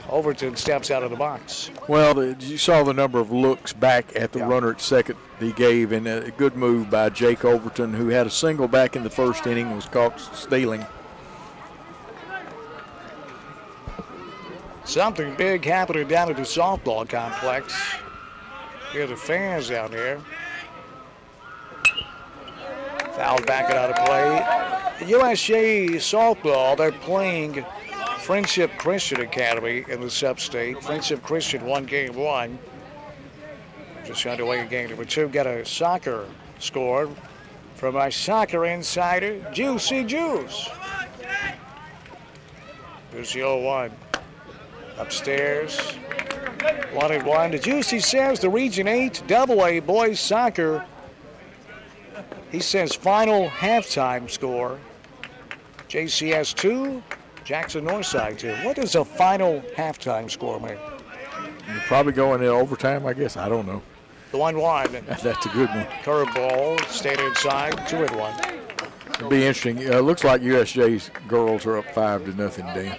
Overton steps out of the box. Well, you saw the number of looks back at the runner at second he gave, and a good move by Jake Overton, who had a single back in the first inning, was caught stealing. Something big happening down at the softball complex. Hear the fans out there. Fouled back out of play. USJ softball, they're playing Friendship Christian Academy in the sub-state. Friendship Christian won game 1. Just underway in game number 2. Got a soccer score from our soccer insider, Juicy Juice. Here's the 0-1. Upstairs, 1-1. The Juicy says the Region 8 AA boys soccer. He says final halftime score. JCS 2, Jackson Northside 2. What does a final halftime score mean? You're probably going in overtime, I guess. I don't know. The 1-1. That's a good one. Curveball, stayed inside, 2-1. It'll be interesting. Looks like USJ's girls are up 5-0, Dan.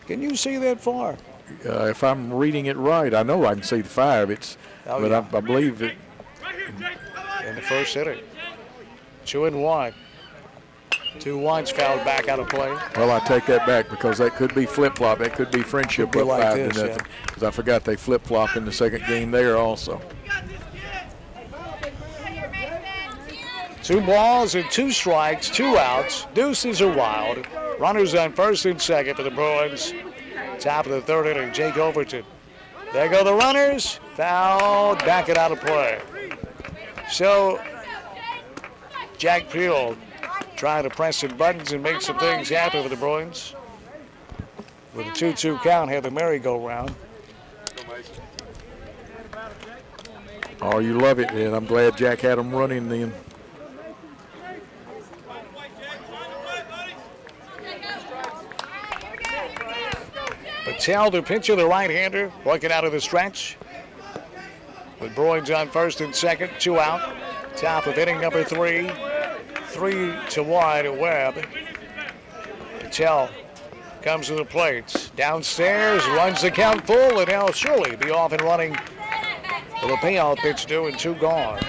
Can you see that far? If I'm reading it right, I know I can see the 5. I believe it. In the first inning. 2-1. 2-1's fouled back out of play. Well, I take that back because that could be flip-flop. That could be Friendship up like 5-0. Because I forgot they flip-flop in the second game there also. 2 balls and 2 strikes, 2 outs. Deuces are wild. Runners on first and second for the Bruins. Top of the third inning, Jake Overton. There go the runners. Fouled, back it out of play. So, Jack Peel trying to press some buttons and make some things happen for the Bruins. With a 2-2 count, have the merry-go-round. Oh, you love it, and I'm glad Jack had them running then. Patel, the pitcher, the right-hander, working out of the stretch. With Bruins on first and second, 2 out. Top of inning number 3. 3-1 to Webb. Patel comes to the plate. Downstairs, runs the count full, and he'll surely be off and running with a payoff pitch due and 2 gone.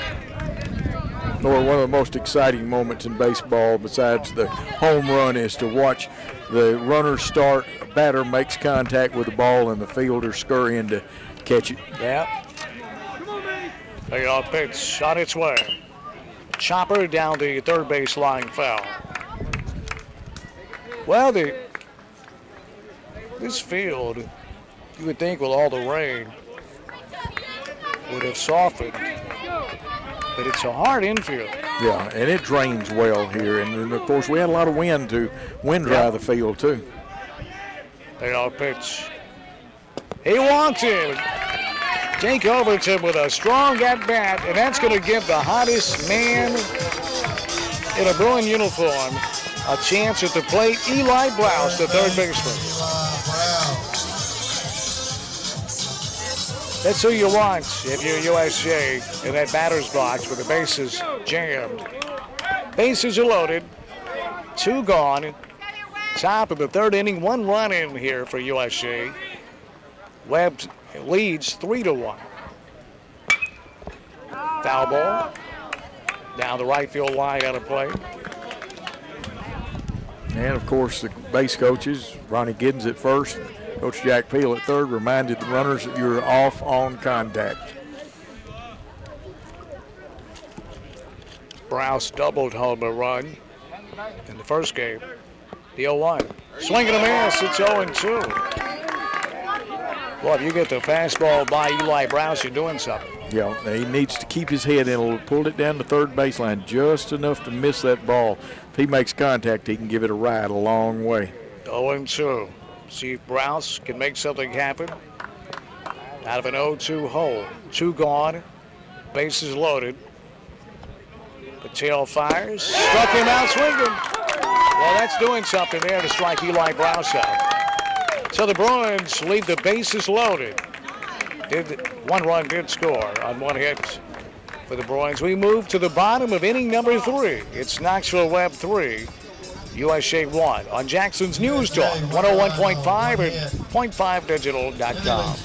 One of the most exciting moments in baseball besides the home run is to watch the runner start, a batter makes contact with the ball, and the fielder scurrying to catch it. Yeah. Payoff pitch on its way. Chopper down the third base line, foul. Well, this field, you would think with all the rain, would have softened. But it's a hard infield. Yeah, and it drains well here. And of course, we had a lot of wind to wind dry the field, too. Payoff pitch. He wants it. Jake Overton with a strong at-bat, and that's going to give the hottest man in a Bruin uniform a chance at the plate. Eli Browse, the third baseman. That's who you want if you're USJ in that batter's box with the bases jammed. Bases are loaded. 2 gone. Top of the third inning, 1 run in here for USJ. Webb leads 3-1. Foul ball. Down the right field line out of play. And of course, the base coaches, Ronnie Giddens at first, Coach Jack Peel at third, reminded the runners that you're off on contact. Browse doubled home a run in the first game. The 0-1. Swing and a miss. It's 0-2. Well, if you get the fastball by Eli Browse, you're doing something. Yeah, he needs to keep his head in, pull it down the third baseline just enough to miss that ball. If he makes contact, he can give it a ride a long way. 0-2. See if Browse can make something happen. Out of an 0-2 hole. 2 gone. Bases loaded. Patel fires. Struck him out swinging. Well, that's doing something there to strike Eli Browse out. So the Bruins leave the bases loaded. 1 run did score on 1 hit for the Bruins. We move to the bottom of inning number 3. It's Knoxville Webb 3, USJ 1 on Jackson's News Talk, 101.5 and .5digital.com.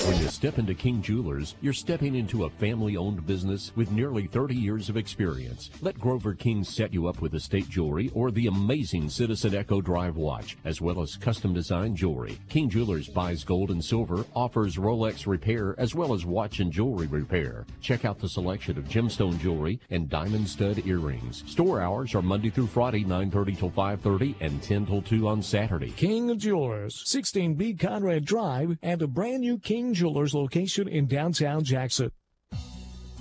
When you step into King Jewelers, you're stepping into a family-owned business with nearly 30 years of experience. Let Grover King set you up with estate jewelry or the amazing Citizen Echo Drive watch, as well as custom-designed jewelry. King Jewelers buys gold and silver, offers Rolex repair, as well as watch and jewelry repair. Check out the selection of gemstone jewelry and diamond stud earrings. Store hours are Monday through Friday, 9:30 till 5:30 and 10 till 2 on Saturday. King Jewelers, 16B Conrad Drive, and a brand new King Jewelers location in downtown Jackson.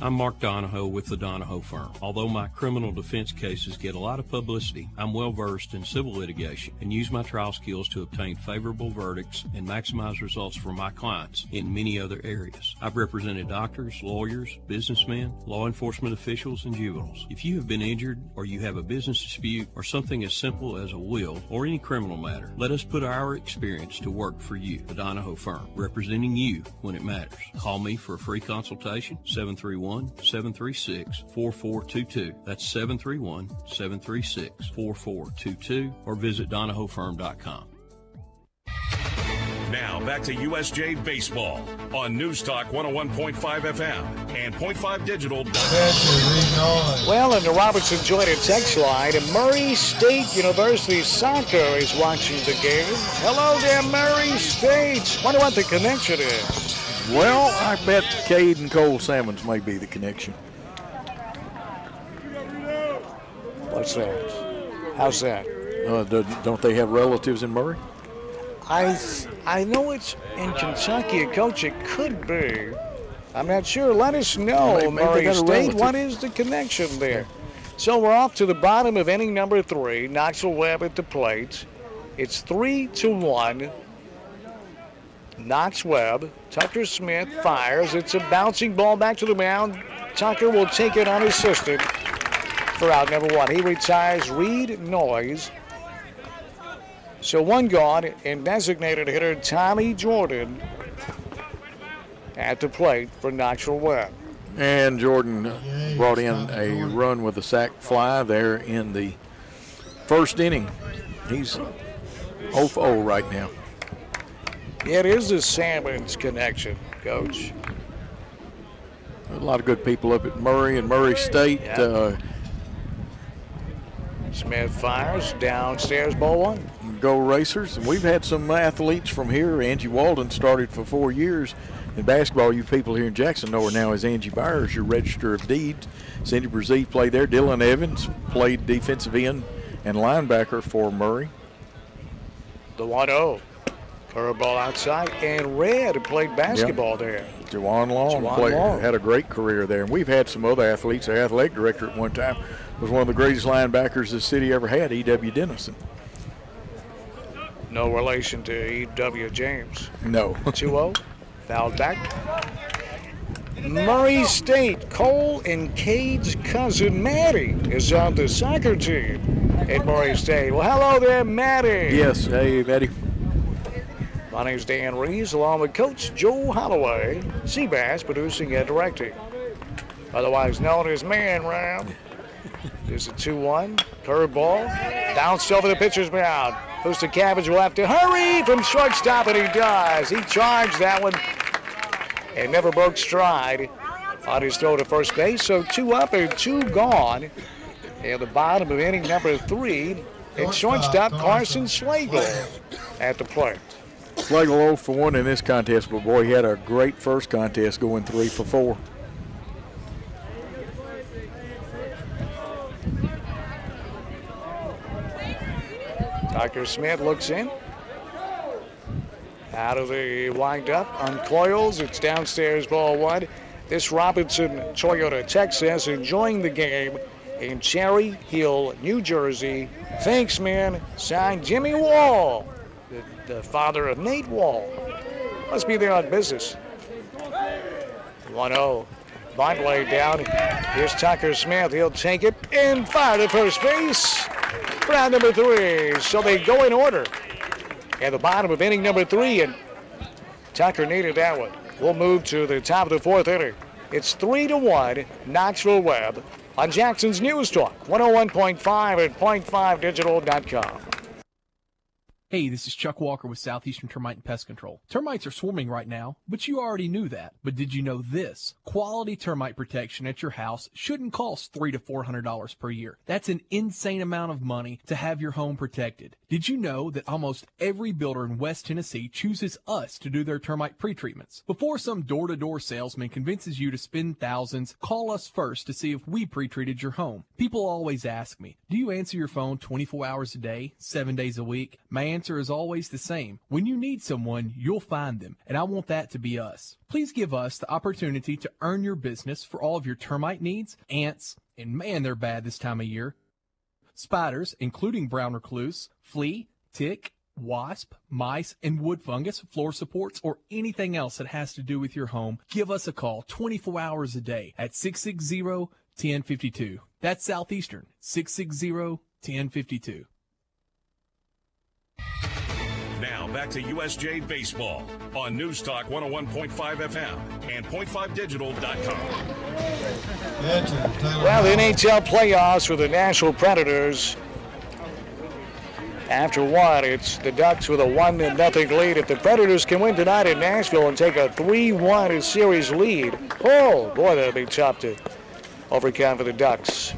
I'm Mark Donahoe with the Donahoe Firm. Although my criminal defense cases get a lot of publicity, I'm well versed in civil litigation and use my trial skills to obtain favorable verdicts and maximize results for my clients in many other areas. I've represented doctors, lawyers, businessmen, law enforcement officials, and juveniles. If you have been injured or you have a business dispute or something as simple as a will or any criminal matter, let us put our experience to work for you. The Donahoe Firm, representing you when it matters. Call me for a free consultation, 731-736-4422. That's 731-736-4422, or visit DonahoeFirm.com. Now back to USJ Baseball on News Talk 101.5 FM and .5digital.com. Well, and the Robertson Joint text line, and Murray State University Soccer is watching the game. Hello there, Murray State. Wonder what the connection is. Well, I bet Cade and Cole Salmons may be the connection. What's that? How's that? Don't they have relatives in Murray? I know it's in Kentucky, Coach. It could be. I'm not sure. Let us know, maybe Murray State. What is the connection there? So we're off to the bottom of inning number 3. Knoxville Webb at the plate. It's 3-1. Knox Webb. Tucker Smith fires. It's a bouncing ball back to the mound. Tucker will take it unassisted for out number 1. He retires Reed Noyes. So 1 gone, and designated hitter Tommy Jordan at the plate for Knoxville Webb. And Jordan brought in a run with a sac fly there in the first inning. He's 0-0 right now. It is the Salmons connection, Coach. A lot of good people up at Murray and Murray State. Yeah. Smith fires downstairs, ball 1. Go Racers. And we've had some athletes from here. Angie Walden started for 4 years in basketball. You people here in Jackson know her now as Angie Byers, your register of deeds. Cindy Brzee played there. Dylan Evans played defensive end and linebacker for Murray. The 1-0. Curveball outside, and Red played basketball there. Juwan Long had a great career there. And we've had some other athletes. Our athletic director at one time was one of the greatest linebackers the city ever had, E.W. Dennison. No relation to E.W. James. No. 2-0, fouled back. Murray State, Cole and Cade's cousin Maddie is on the soccer team at Murray State. Well, hello there, Maddie. Yes, hey, Maddie. My name's Dan Reeves, along with Coach Joe Holloway, Seabass producing and directing. Otherwise known as Man Round. There's a 2-1, curveball, bounced over the pitcher's mound. Booster Cabbage will have to hurry from shortstop, and he does. He charged that one and never broke stride on his throw to first base. So 2 up and 2 gone. And the bottom of inning number 3, and shortstop Carson Slagle at the plate. Slagle 0 for 1 in this contest, but boy, he had a great first contest going 3 for 4. Tucker Smith looks in. Out of the wind-up, uncoils. It's downstairs, ball 1. This Robinson Toyota Texas enjoying the game in Cherry Hill, New Jersey. Thanks, man. Signed Jimmy Wall, the father of Nate Wall. Must be there on business. 1-0. Bunt laid down. Here's Tucker Smith. He'll take it and fire to first base. Round number 3. So they go in order. At the bottom of inning number 3, and Tucker needed that one. We'll move to the top of the 4th inning. It's 3-1 Knoxville Webb on Jackson's News Talk, 101.5 and .5digital.com. Hey, this is Chuck Walker with Southeastern Termite and Pest Control. Termites are swarming right now, but you already knew that. But did you know this? Quality termite protection at your house shouldn't cost $300 to $400 per year. That's an insane amount of money to have your home protected. Did you know that almost every builder in West Tennessee chooses us to do their termite pre-treatments? Before some door-to-door salesman convinces you to spend thousands, call us first to see if we pre-treated your home. People always ask me, do you answer your phone 24 hours a day, 7 days a week? My answer is always the same. When you need someone, you'll find them, and I want that to be us. Please give us the opportunity to earn your business for all of your termite needs, ants, and man, they're bad this time of year, spiders, including brown recluse, flea, tick, wasp, mice, and wood fungus, floor supports, or anything else that has to do with your home. Give us a call 24 hours a day at 660-1052. That's Southeastern, 660-1052. Now back to USJ Baseball on News Talk 101.5 FM and .5digital.com. Well, the NHL playoffs for the Nashville Predators. After one, it's the Ducks with a 1-0 lead. If the Predators can win tonight in Nashville and take a 3-1 series lead, oh boy, that'll be tough to overcome for the Ducks.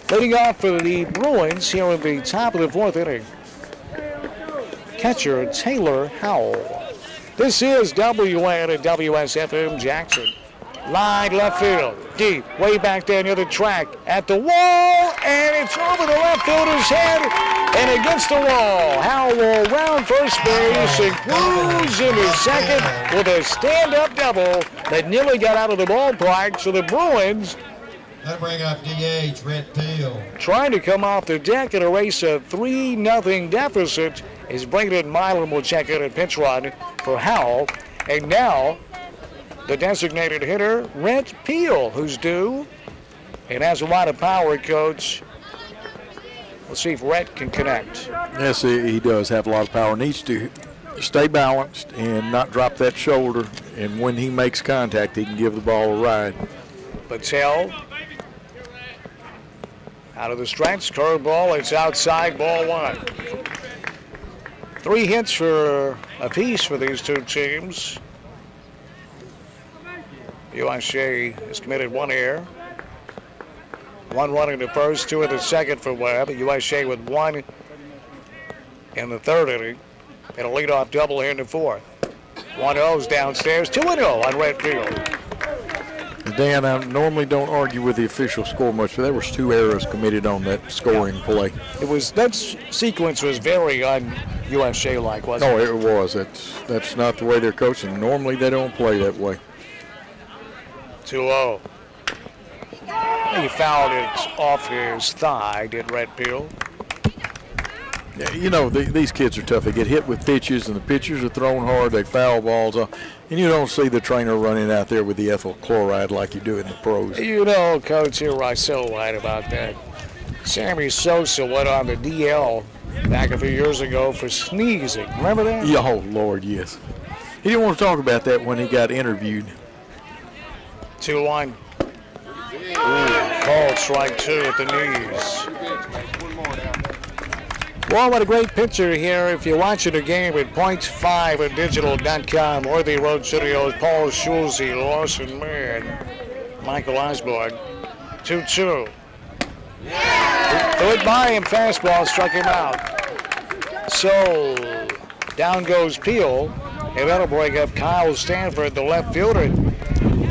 Leading off for the Bruins here in the top of the fourth inning, catcher Taylor Howell. This is WN and WSFM Jackson. Line left field, deep, way back there near the track, at the wall, and it's over the left fielder's head and against the wall. Howell will round first base and cruise into second with a stand-up double that nearly got out of the ballpark. So the Bruins that'll bring up DH Rhett Peel, trying to come off the deck and erase a 3-0 deficit. As Braden Milam will check in at pitch run for Howell. And now the designated hitter, Rhett Peel, who's due and has a lot of power, Coach. Let's see if Rhett can connect. Yes, he does have a lot of power. Needs to stay balanced and not drop that shoulder. And when he makes contact, he can give the ball a ride. Patel out of the stretch, curveball. It's outside, ball one. 3 hits for apiece for these two teams. USJ has committed 1 error. 1 run in the first, 2 in the second for Webb. USJ with 1 in the third inning. And a leadoff double here in the fourth. 1-0's downstairs, 2-0 on Rhett Peel. Dan, I normally don't argue with the official score much, but there was 2 errors committed on that scoring play. It was, that sequence was very un-USJ-like, wasn't it? No, it was. That's not the way they're coaching. Normally they don't play that way. 2-0. He fouled it off his thigh, did Rhett Peel. Yeah, you know, these kids are tough. They get hit with pitches, and the pitchers are thrown hard. They foul balls off. And you don't see the trainer running out there with the ethyl chloride like you do in the pros. You know, Coach, you're right, so right about that. Sammy Sosa went on the DL back a few years ago for sneezing. Remember that? Yeah, oh, Lord, yes. He didn't want to talk about that when he got interviewed. 2-1. Called strike 2 at the knees. Well, what a great picture here. If you're watching the game at .5digital.com, Worthy Road Studios, Paul Schulze, Lawson Mann, Michael Osborne. 2-2. Threw it by him, fastball, struck him out. So down goes Peel, and that'll bring up Kyle Stanford, the left fielder.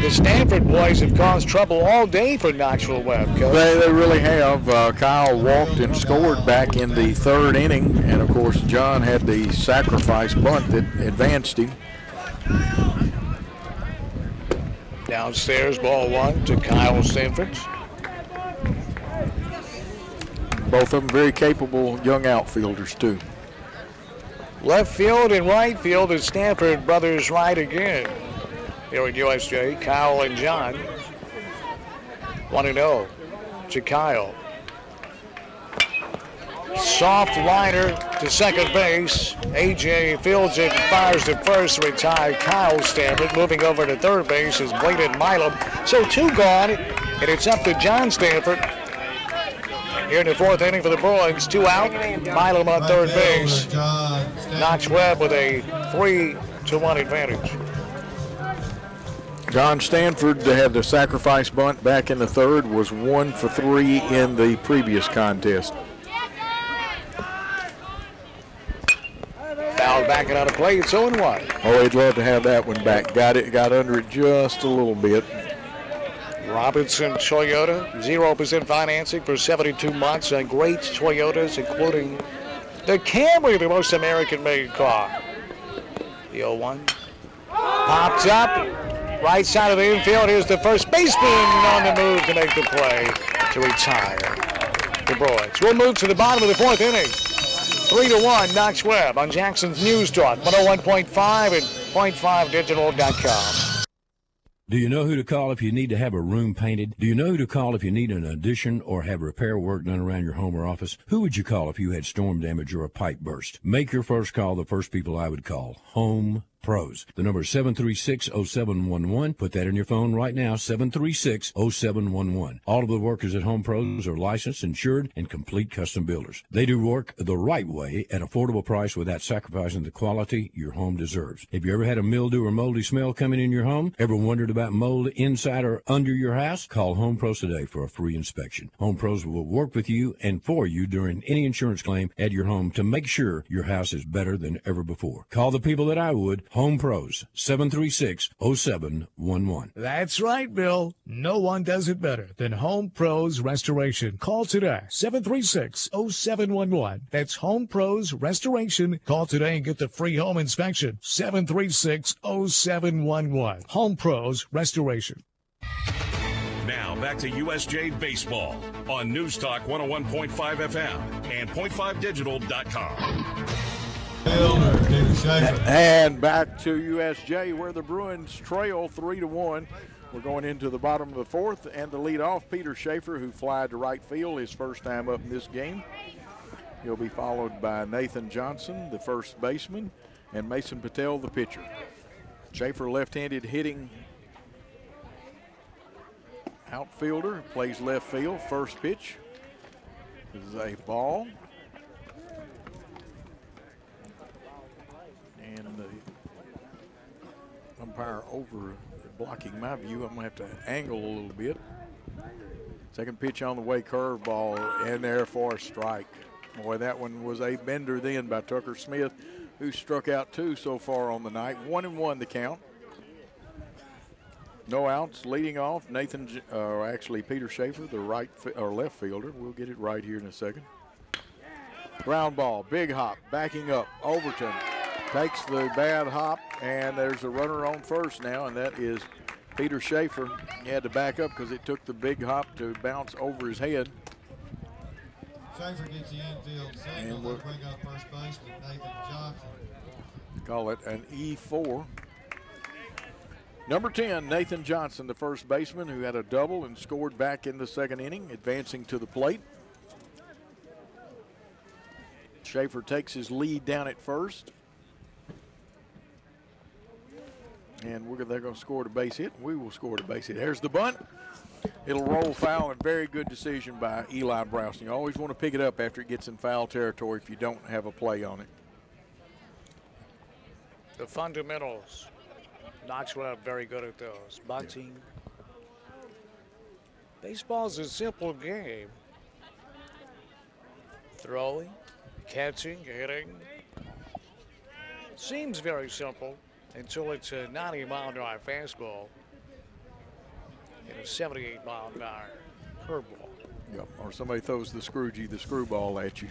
The Stanford boys have caused trouble all day for Knoxville Webb, Coach. They really have. Kyle walked and scored back in the third inning, and of course John had the sacrifice bunt that advanced him. Downstairs, ball 1 to Kyle Stanford. Both of them very capable young outfielders too. Left field and right field, the Stanford brothers right again. Here at USJ, Kyle and John. 1-0 to Kyle. soft liner to second base. A.J. fields it, fires to first to retire Kyle Stanford. Moving over to third base is Bladen Milam. So 2 gone, and it's up to John Stanford. Here in the 4th inning for the Bruins, 2 out. Milam on third base. Knox Webb with a 3-1 advantage. John Stanford had the sacrifice bunt back in the 3rd, was 1 for 3 in the previous contest. Foul backing out of play. It's 0-1. Oh, he'd love to have that one back. Got under it just a little bit. Robinson Toyota, 0% financing for 72 months on great Toyotas, including the Camry, the most American-made car. The 0-1 pops up, right side of the infield. Here's the first baseman on the move to make the play to retire the Bruins. We'll move to the bottom of the 4th inning. 3-1, Knox Webb on Jackson's News Talk, 101.5 and .5digital.com. Do you know who to call if you need to have a room painted? Do you know who to call if you need an addition or have repair work done around your home or office? Who would you call if you had storm damage or a pipe burst? Make your first call the first people I would call, Home Pros. The number is 736-0711. Put that in your phone right now, 736-0711. All of the workers at Home Pros are licensed, insured, and complete custom builders. They do work the right way at affordable price without sacrificing the quality your home deserves. Have you ever had a mildew or moldy smell coming in your home? Ever wondered about mold inside or under your house? Call Home Pros today for a free inspection. Home Pros will work with you and for you during any insurance claim at your home to make sure your house is better than ever before. Call the people that I would. Home Pros, 736-0711. That's right, Bill. No one does it better than Home Pros Restoration. Call today, 736-0711. That's Home Pros Restoration. Call today and get the free home inspection, 736-0711. Home Pros Restoration. Now back to USJ Baseball on News Talk 101.5 FM and .5digital.com. And back to USJ where the Bruins trail 3-1. We're going into the bottom of the 4th, and to lead off, Peter Schaefer, who flied to right field his first time up in this game. He'll be followed by Nathan Johnson, the first baseman, and Mason Patel, the pitcher. Schaefer, left-handed hitting outfielder, plays left field. First pitch is a ball. And the umpire over blocking my view. I'm going to have to angle a little bit. Second pitch on the way, curveball in there for a strike. Boy, that one was a bender then by Tucker Smith, who struck out 2 so far on the night. 1-1 the count. No outs. Leading off, Peter Schaefer, the left fielder. We'll get it right here in a second. Ground ball, big hop, backing up. Overton takes the bad hop, and there's a runner on first now, and that is Peter Schaefer. He had to back up because it took the big hop to bounce over his head. Schaefer gets the infield single. They'll bring up first baseman Nathan Johnson. Call it an E4. Number 10, Nathan Johnson, the first baseman, who had a double and scored back in the second inning, advancing to the plate. Schaefer takes his lead down at first. And they're going to score the base hit. We will score the base hit. There's the bunt. It'll roll foul, and very good decision by Eli Browson. You always want to pick it up after it gets in foul territory if you don't have a play on it. The fundamentals. Knox Webb very good at those. Bunting. Yeah. Baseball's a simple game. Throwing, catching, hitting. Seems very simple until it's a 90-mile-an-hour fastball and a 78-mile-an-hour curveball. Yep, or somebody throws the screwball at you.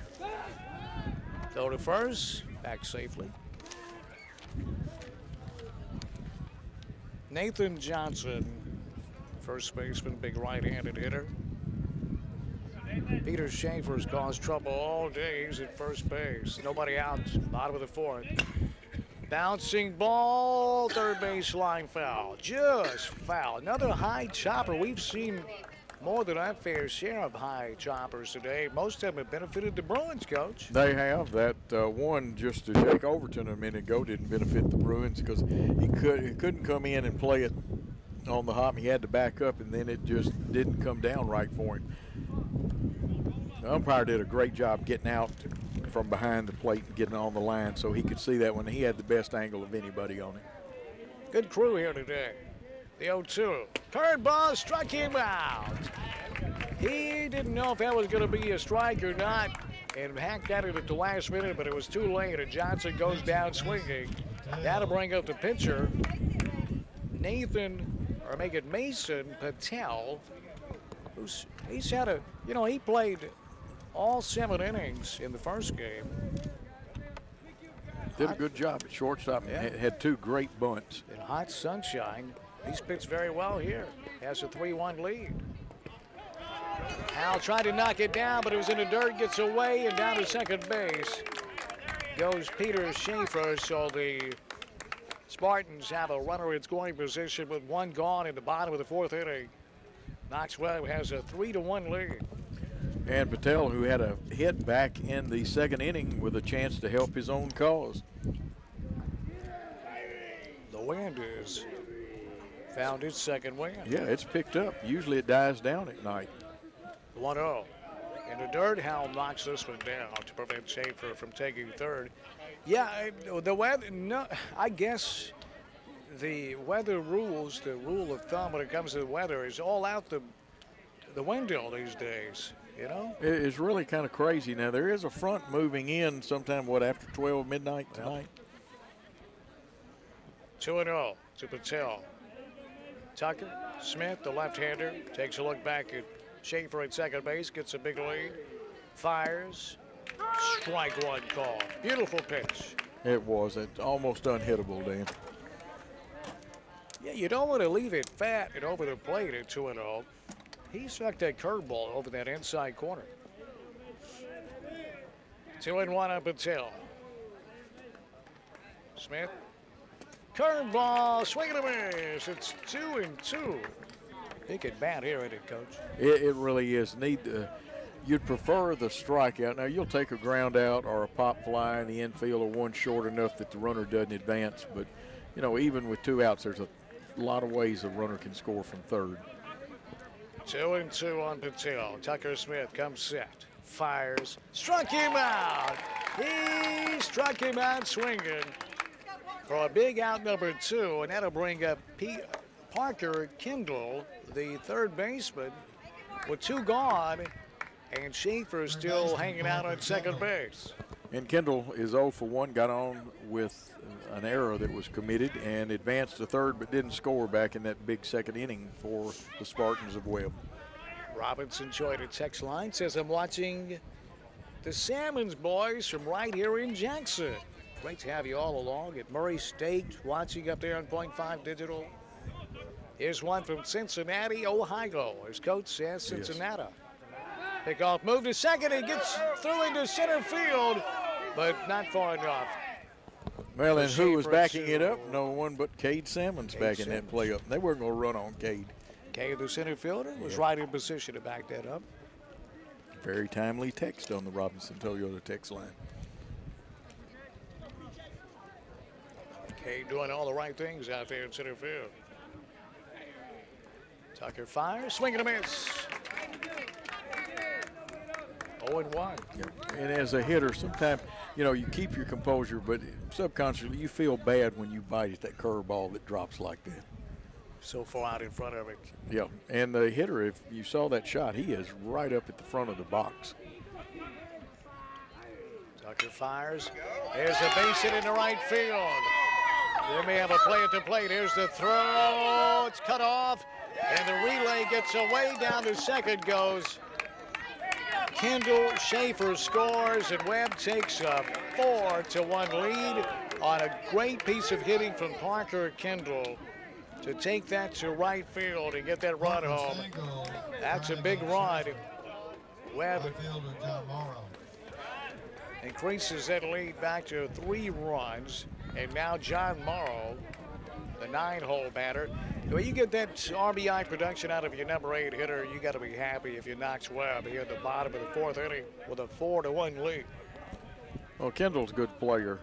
Throw to first, back safely. Nathan Johnson, first baseman, big right-handed hitter. Peter Schaefer's caused trouble all day. He's at first base. Nobody out, bottom of the 4th. Bouncing ball, third base line foul. Just foul. Another high chopper. We've seen more than our fair share of high choppers today. Most of them have benefited the Bruins, Coach. They have. That one just to Jake Overton a minute ago didn't benefit the Bruins because he couldn't come in and play it on the hop. He had to back up, and then it just didn't come down right for him. The umpire did a great job getting out from behind the plate and getting on the line so he could see that when he had the best angle of anybody on it. Good crew here today. The 0-2. Curveball struck him out. He didn't know if that was going to be a strike or not and hacked at it at the last minute, but it was too late, and Johnson goes down swinging. That'll bring up the pitcher, Mason Patel, he's had he played all 7 innings in the first game. Did a good job at shortstop. Yeah. Had 2 great bunts. In hot sunshine, he's pitched very well here. Has a 3-1 lead. Hal tried to knock it down, but it was in the dirt, gets away, and down to second base goes Peter Schaefer. So the Spartans have a runner in scoring position with 1 gone in the bottom of the 4th inning. Knoxville Webb has a 3-1 lead. And Patel, who had a hit back in the 2nd inning with a chance to help his own cause. The wind has found its 2nd wind. Yeah, it's picked up. Usually it dies down at night. 1-0. In the dirt, Hal knocks this one down to prevent Schaefer from taking 3rd. Yeah, the weather, no, I guess the weather rules, the rule of thumb when it comes to the weather is all out the window these days. It's really kind of crazy. Now, there is a front moving in sometime, after 12 midnight tonight? 2-0 to Patel. Tucker Smith, the left-hander, takes a look back at Schaefer at second base, gets a big lead, fires, strike 1 call. Beautiful pitch. It was. It's almost unhittable, Dan. Yeah, you don't want to leave it fat and over the plate at 2-0. He struck that curveball over that inside corner. 2-1 on Patel. Smith. Curveball, swing and a miss. It's 2-2. He could bat here, isn't it, Coach? It really is. You'd prefer the strikeout. Now, you'll take a ground out or a pop fly in the infield or one short enough that the runner doesn't advance. But, even with 2 outs, there's a lot of ways a runner can score from 3rd. 2-2 on Patel. Tucker Smith comes set, fires, struck him out. He struck him out swinging for a big out number 2, and that'll bring up Parker Kendall, the 3rd baseman, with 2 gone, and Schaefer is still hanging out on second base. And Kendall is 0 for 1, got on with an error that was committed and advanced to 3rd but didn't score back in that big 2nd inning for the Spartans of Webb. Robinson joined a text line, says, I'm watching the Salmons boys from right here in Jackson. Great to have you all along at Murray State, watching up there on .5 Digital. Here's one from Cincinnati, Ohio. As Coach says, Cincinnati. Yes. Pickoff move to second and gets through into center field, but not far enough. Well, and who was backing it up? No one but Cade Salmons backing that play up. They weren't going to run on Cade. Cade, the center fielder, was right in position to back that up. Very timely text on the Robinson Toyota text line. Cade doing all the right things out there in center field. Tucker fires, swing and a miss. 0-1. Yeah. And as a hitter, sometimes, you keep your composure, but subconsciously you feel bad when you bite at that curveball that drops like that. So far out in front of it. Yeah, and the hitter, if you saw that shot, he is right up at the front of the box. Tucker fires. There's a base hit in the right field. They may have a play at the plate. Here's the throw. It's cut off, and the relay gets away down to second goes. Kendall. Schaefer scores, and Webb takes a 4-1 lead on a great piece of hitting from Parker Kendall to take that to right field and get that run home. That's a big run. Webb increases that lead back to 3 runs, and now John Morrow, the 9-hole batter. When you get that RBI production out of your number 8 hitter, you got to be happy if you're Knox Webb here at the bottom of the 4th inning with a 4-1 lead. Well, Kendall's a good player.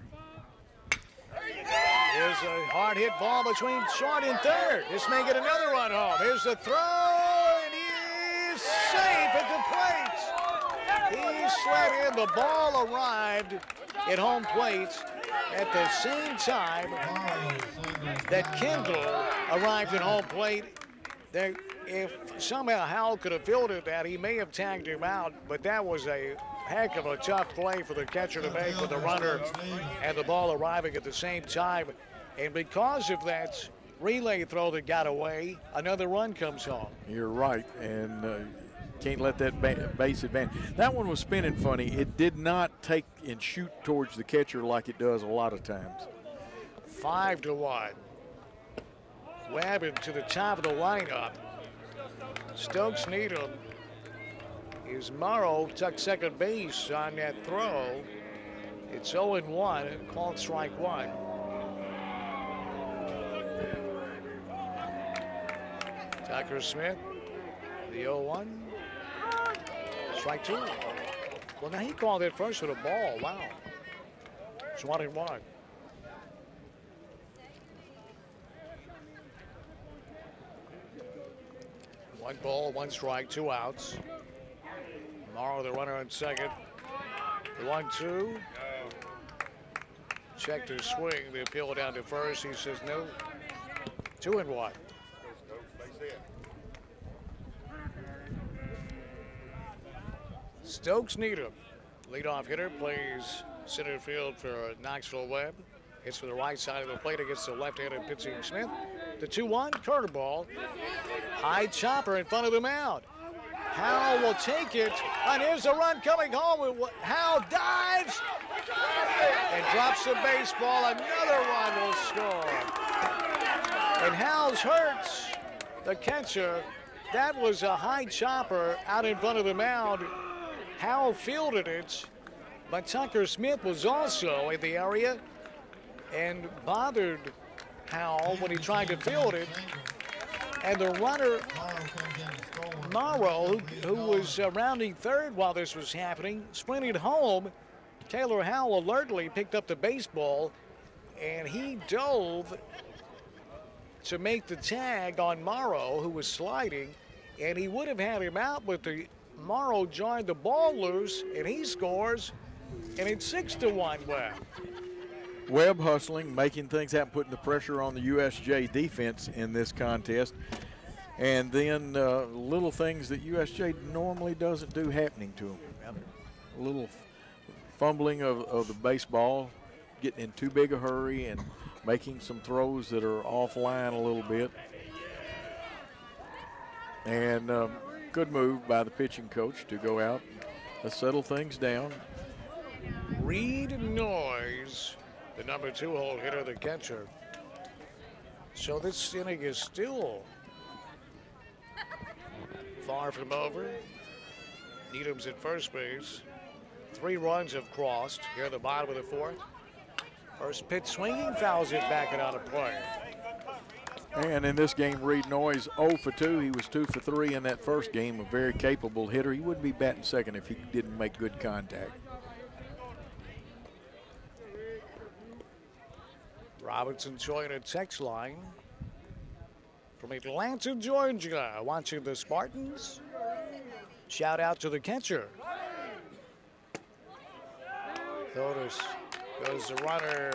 Here's a hard hit ball between short and third. This may get another run home. Here's the throw, and he's safe at the plate. He slid in. The ball arrived at home plate at the same time that Kendall arrived at home plate. If somehow Howell could have fielded that, he may have tagged him out, but that was a heck of a tough play for the catcher to make with the runner and the ball arriving at the same time. And because of that relay throw that got away, another run comes home. You're right, and can't let that base advantage. That one was spinning funny. It did not take and shoot towards the catcher like it does a lot of times. 5-1. Webb into the top of the lineup. Stokes Needham is Morrow took second base on that throw. It's 0-1, called strike 1. Tucker Smith, the 0-1. Strike 2. Well, now he called it first with a ball. Wow. It's 1-1. One ball, 1 strike, 2 outs. Morrow, the runner on second. The 1-2. Checked his swing. The appeal down to first. He says no. 2-1. Stokes Needham, leadoff hitter, plays center field for Knoxville Webb. Hits for the right side of the plate against the left-handed pitching Smith. The 2-1, curveball. High chopper in front of the mound. Howell will take it, and here's a run coming home. Howell dives and drops the baseball. Another run will score. And Howell's hurts the catcher. That was a high chopper out in front of the mound. Howell fielded it, but Tucker Smith was also in the area and bothered Howell when he tried to field it. And the runner, Morrow, who was rounding third while this was happening, sprinted home. Taylor Howell alertly picked up the baseball, and he dove to make the tag on Morrow, who was sliding, and he would have had him out, but Morrow jarred the ball loose, and he scores, and it's 6-1 Webb. Webb hustling, making things happen, putting the pressure on the USJ defense in this contest. And then little things that USJ normally doesn't do happening to them. A little fumbling of the baseball, getting in too big a hurry and making some throws that are offline a little bit. And good move by the pitching coach to go out and settle things down. Reed Noyes, the number 2 hole hitter, the catcher. So this inning is still far from over. Needham's at first base. 3 runs have crossed here at the bottom of the 4th. First pitch swinging, fouls it back and out of play. And in this game, Reed Noyes 0 for 2. He was 2 for 3 in that first game. A very capable hitter. He wouldn't be batting second if he didn't make good contact. Robinson joined a text line from Atlanta, Georgia, watching the Spartans. Shout out to the catcher. Notice goes the runner.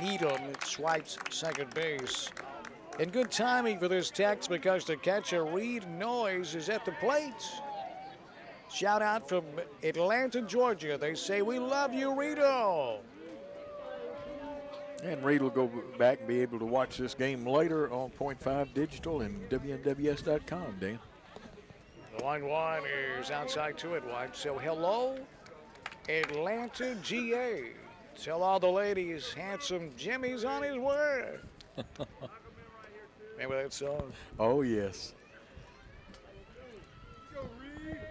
Needham swipes second base. And good timing for this text because the catcher, Reed Noyes, is at the plate. Shout out from Atlanta, Georgia. They say, we love you, Rito. And Reed will go back and be able to watch this game later on .5 Digital and WNWS.com, Dan. The 1-1 is outside 2-1. So hello, Atlanta, GA. Tell all the ladies, handsome Jimmy's on his way. Remember that song? Oh, yes.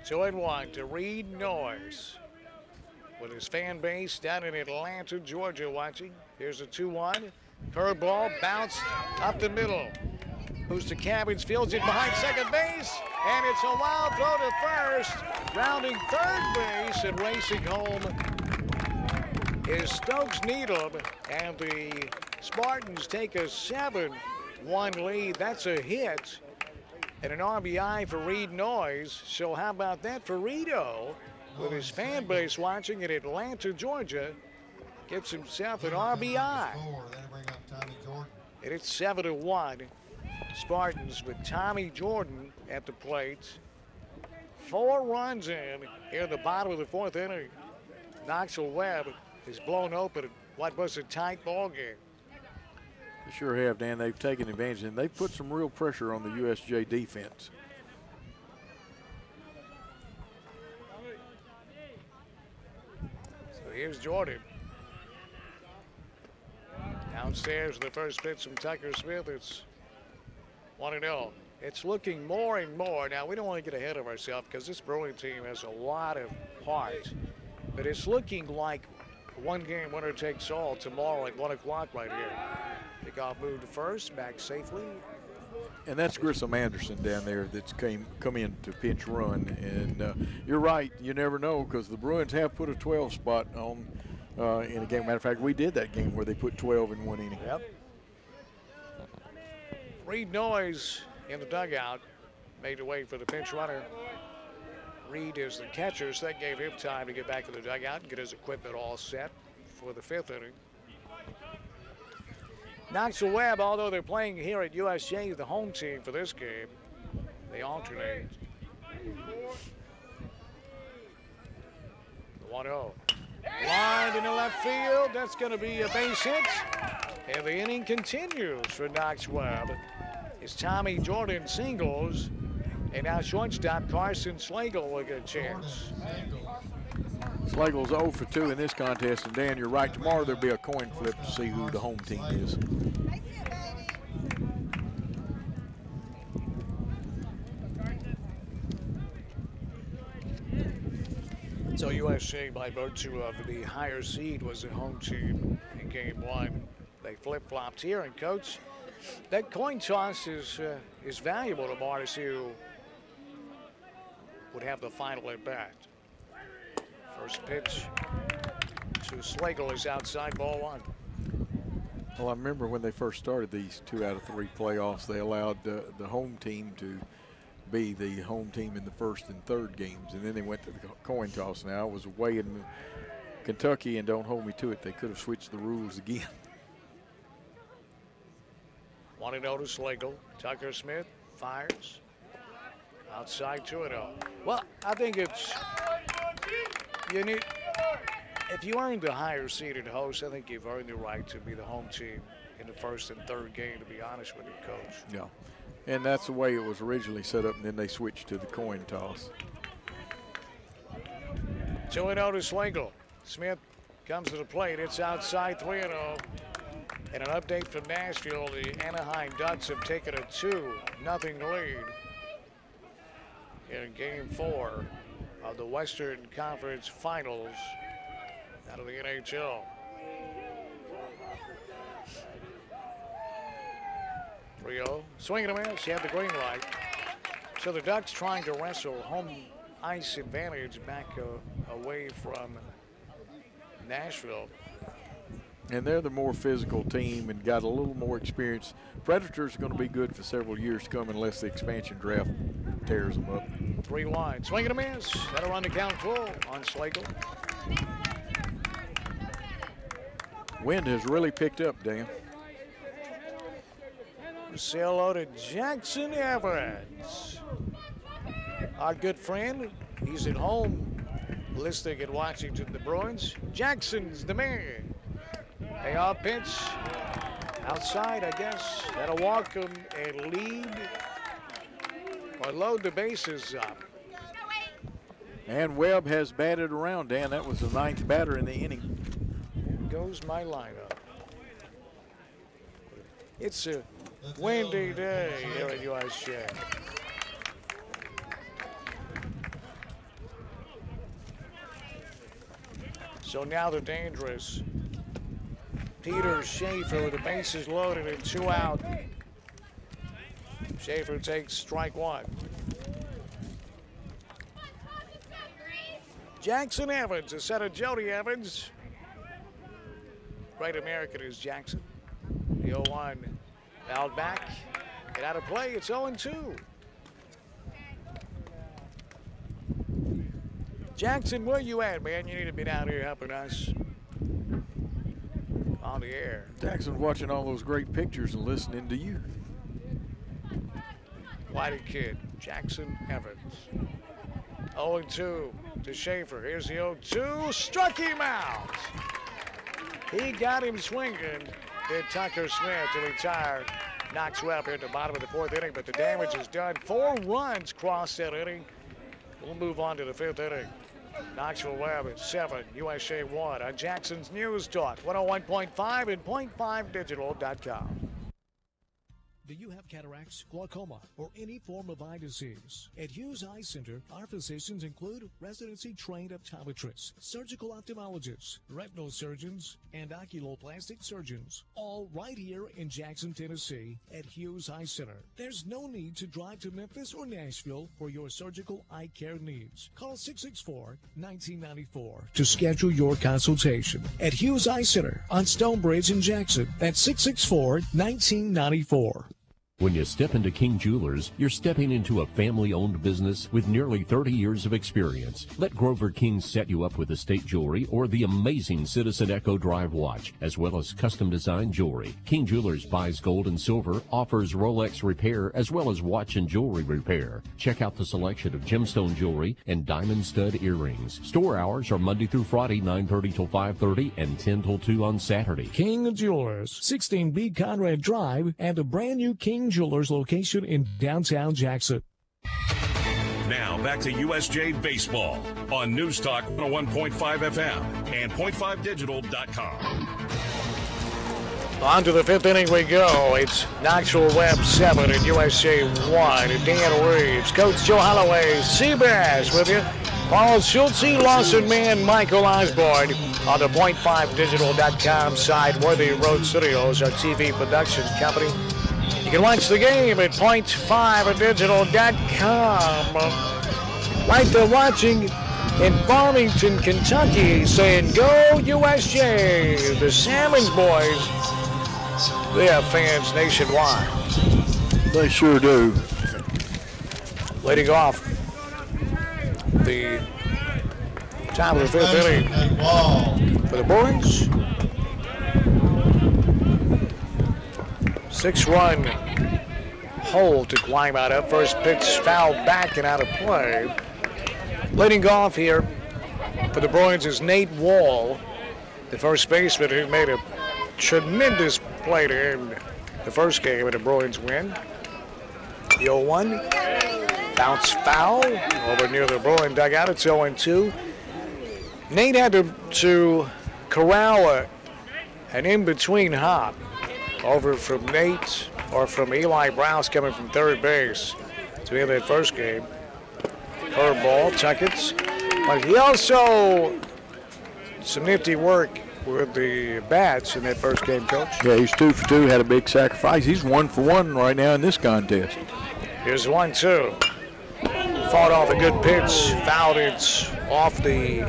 2-1 to Reed Noyes with his fan base down in Atlanta, Georgia watching. Here's a 2-1. Curveball bounced up the middle. Pustacavic fields it behind second base, and it's a wild throw to first. Rounding third base and racing home is Stokes Needham, and the Spartans take a 7-1 lead. That's a hit and an RBI for Reed Noyes. So how about that for Rito, with his fan base watching in Atlanta, Georgia, gets himself an RBI. And it's 7-1. Spartans with Tommy Jordan at the plate. 4 runs in the bottom of the 4th inning. Knoxville Webb is blown open at what was a tight ball game. They sure have, Dan. They've taken advantage, and they've put some real pressure on the USJ defense. So here's Jordan. Downstairs, the first pitch from Tucker Smith. It's 1-0. It's looking more and more. Now, we don't want to get ahead of ourselves because this Bruin team has a lot of heart. But it's looking like one game winner takes all tomorrow at 1 o'clock right here. Kickoff moved to first, back safely. And that's Grissom Anderson down there that's come in to pinch run. And you're right, you never know, because the Bruins have put a 12 spot on in a game. Matter of fact, we did that game where they put 12 in one inning. Yep. Reed Noyes in the dugout, made away for the pinch runner. Reed is the catcher, so that gave him time to get back to the dugout and get his equipment all set for the 5th inning. Knoxville Webb, although they're playing here at USJ, the home team for this game, they alternate. The 1-0. Lined in the left field. That's going to be a base hit. And the inning continues for Knox Webb. It's Tommy Jordan singles. And now shortstop Carson Slagle will get a chance. Slagle's 0 for 2 in this contest. And Dan, you're right. Tomorrow there'll be a coin flip to see who the home team is. So USJ, by virtue of the higher seed, was the home team in game 1. They flip-flopped here, and Coach, that coin toss is valuable tomorrow to see who would have the final at bat. First pitch to Slagle is outside, ball 1. Well, I remember when they first started these 2 out of 3 playoffs, they allowed the home team to be the home team in the 1st and 3rd games, and then they went to the coin toss. Now, I was away in Kentucky, and don't hold me to it, they could have switched the rules again. 1-0 to Slagle. Tucker Smith fires. Outside 2-0. Well, I think it's, if you earned the higher seeded host, I think you've earned the right to be the home team in the 1st and 3rd game, to be honest with you, Coach. Yeah. And that's the way it was originally set up, and then they switched to the coin toss. 2-0 to Slagle. Smith comes to the plate. It's outside, 3-0. And an update from Nashville, the Anaheim Ducks have taken a 2-0 lead in game 4 of the Western Conference Finals out of the NHL. 3-0. Swing and a miss. He had the green light. So the Ducks trying to wrestle home ice advantage back away from Nashville. And they're the more physical team and got a little more experience. Predators are going to be good for several years to come unless the expansion draft tears them up. 3-1. Swing and a miss. That'll run the count full on Slagle. Wind has really picked up, Dan. Say hello to Jackson Everett, our good friend. He's at home listening and watching to the Bruins. Jackson's the man. Payoff pitch outside, I guess. That'll walk him and lead or load the bases up. And Webb has batted around, Dan. That was the 9th batter in the inning. Here goes my lineup. It's a windy day here at USJ. So now the dangerous Peter Schaefer with the bases loaded and 2 out. Schaefer takes strike one. Jackson Evans, a set of Jody Evans. Great American is Jackson. The 0-1 fouled back. Get out of play. It's 0-2. Jackson, where you at, man? You need to be down here helping us on the air. Jackson's watching all those great pictures and listening to you. Whitey kid, Jackson Evans. 0-2 to Schaefer. Here's the 0-2. Struck him out. He got him swinging. Did Tucker Smith to retire Knoxville Webb here at the bottom of the fourth inning, but the damage is done. 4 runs crossed that inning. We'll move on to the fifth inning. Knoxville Webb at 7, USJ 1 on Jackson's News Talk, 101.5 and .5digital.com. Do you have cataracts, glaucoma, or any form of eye disease? At Hughes Eye Center, our physicians include residency-trained optometrists, surgical ophthalmologists, retinal surgeons, and oculoplastic surgeons, all right here in Jackson, Tennessee at Hughes Eye Center. There's no need to drive to Memphis or Nashville for your surgical eye care needs. Call 664-1994 to schedule your consultation. At Hughes Eye Center on Stonebridge in Jackson, that's 664-1994. When you step into King Jewelers, you're stepping into a family-owned business with nearly 30 years of experience. Let Grover King set you up with estate jewelry or the amazing Citizen Echo Drive watch, as well as custom-designed jewelry. King Jewelers buys gold and silver, offers Rolex repair, as well as watch and jewelry repair. Check out the selection of gemstone jewelry and diamond stud earrings. Store hours are Monday through Friday, 9:30 till 5:30 and 10 till 2 on Saturday. King Jewelers, 16B Conrad Drive, and a brand new King Jewelers location in downtown Jackson. Now back to USJ Baseball on News Talk 101.5 FM and .5digital.com. On to the fifth inning we go. It's Knoxville Webb 7 and USJ 1. And Dan Reeves, Coach Joe Holloway, Seabass with you. Paul Schultze, Lawson Man, Michael Osborne on the .5digital.com side. Worthy Road Studios, our TV production company. You can watch the game at .5digital.com. Like they're watching in Farmington, Kentucky, saying, "Go USJ!" The Salmons boys, they have fans nationwide. They sure do. Leading off the top of the fifth inning for the Bruins. 6-run hole to climb out of. First pitch fouled back and out of play. Leading off here for the Bruins is Nate Wall, the first baseman who made a tremendous play to end the first game of the Bruins win. The 0-1 bounce foul over near the Bruin dugout. It's 0-2. Nate had to corral an in-between hop over from Nate or from Eli Browse coming from third base to end that first game. Curveball, Tuckett. But he also some nifty work with the bats in that first game, Coach. Yeah, he's 2 for 2, had a big sacrifice. He's 1 for 1 right now in this contest. Here's 1-2. Fought off a good pitch, fouled it off the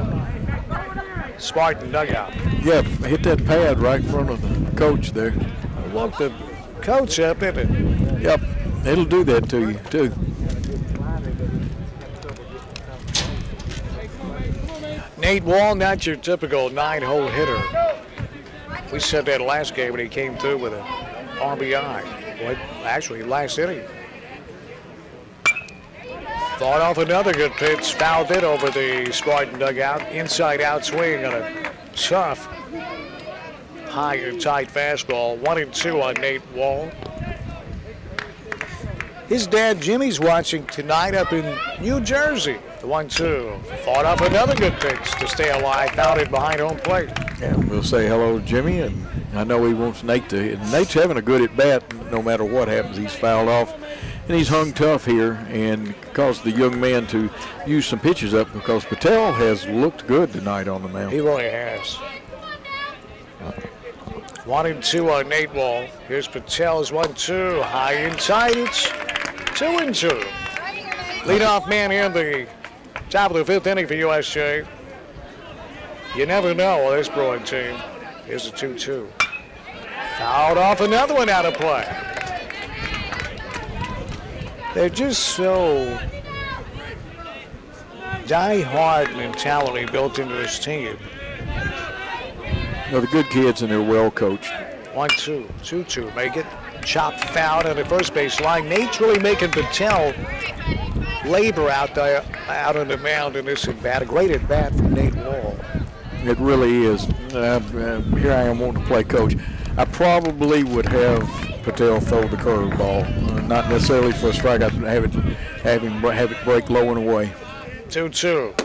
Spartan dugout. Yeah, hit that pad right in front of the coach there. Woke the coach up, didn't it? Yep, it'll do that to you, too. Nate Wall, not your typical 9-hole hitter. We said that last game when he came through with an RBI. Well, actually, last inning. Fought off another good pitch, fouled it over the Spartan dugout. Inside-out swing on a tough, high and tight fastball. 1-2 on Nate Wall. His dad, Jimmy's watching tonight up in New Jersey. The 1-2. Fought off another good pitch to stay alive. Fouled it behind home plate. Yeah, we'll say hello to Jimmy, and I know he wants Nate to hit. Nate's having a good at-bat no matter what happens. He's fouled off, and he's hung tough here and caused the young man to use some pitches up because Patel has looked good tonight on the mound. He really has. 1-2 on Nate Wall. Here's Patel's 1-2. High inside. It's 2-2. Leadoff man here in the top of the 5th inning for USJ. You never know this Bruin team. Here's a 2-2. Fouled off, another one out of play. They're just so die-hard mentality built into this team. They're the good kids and they're well coached. 1-2, 2-2. Make it. Chop foul at the first base line. Nate's really making Patel labor out there, out on the mound in this at bat. A great at bat from Nate Wall. It really is. Here I am wanting to play coach. I probably would have Patel throw the curveball, not necessarily for a strikeout, but have it break low and away. 2-2.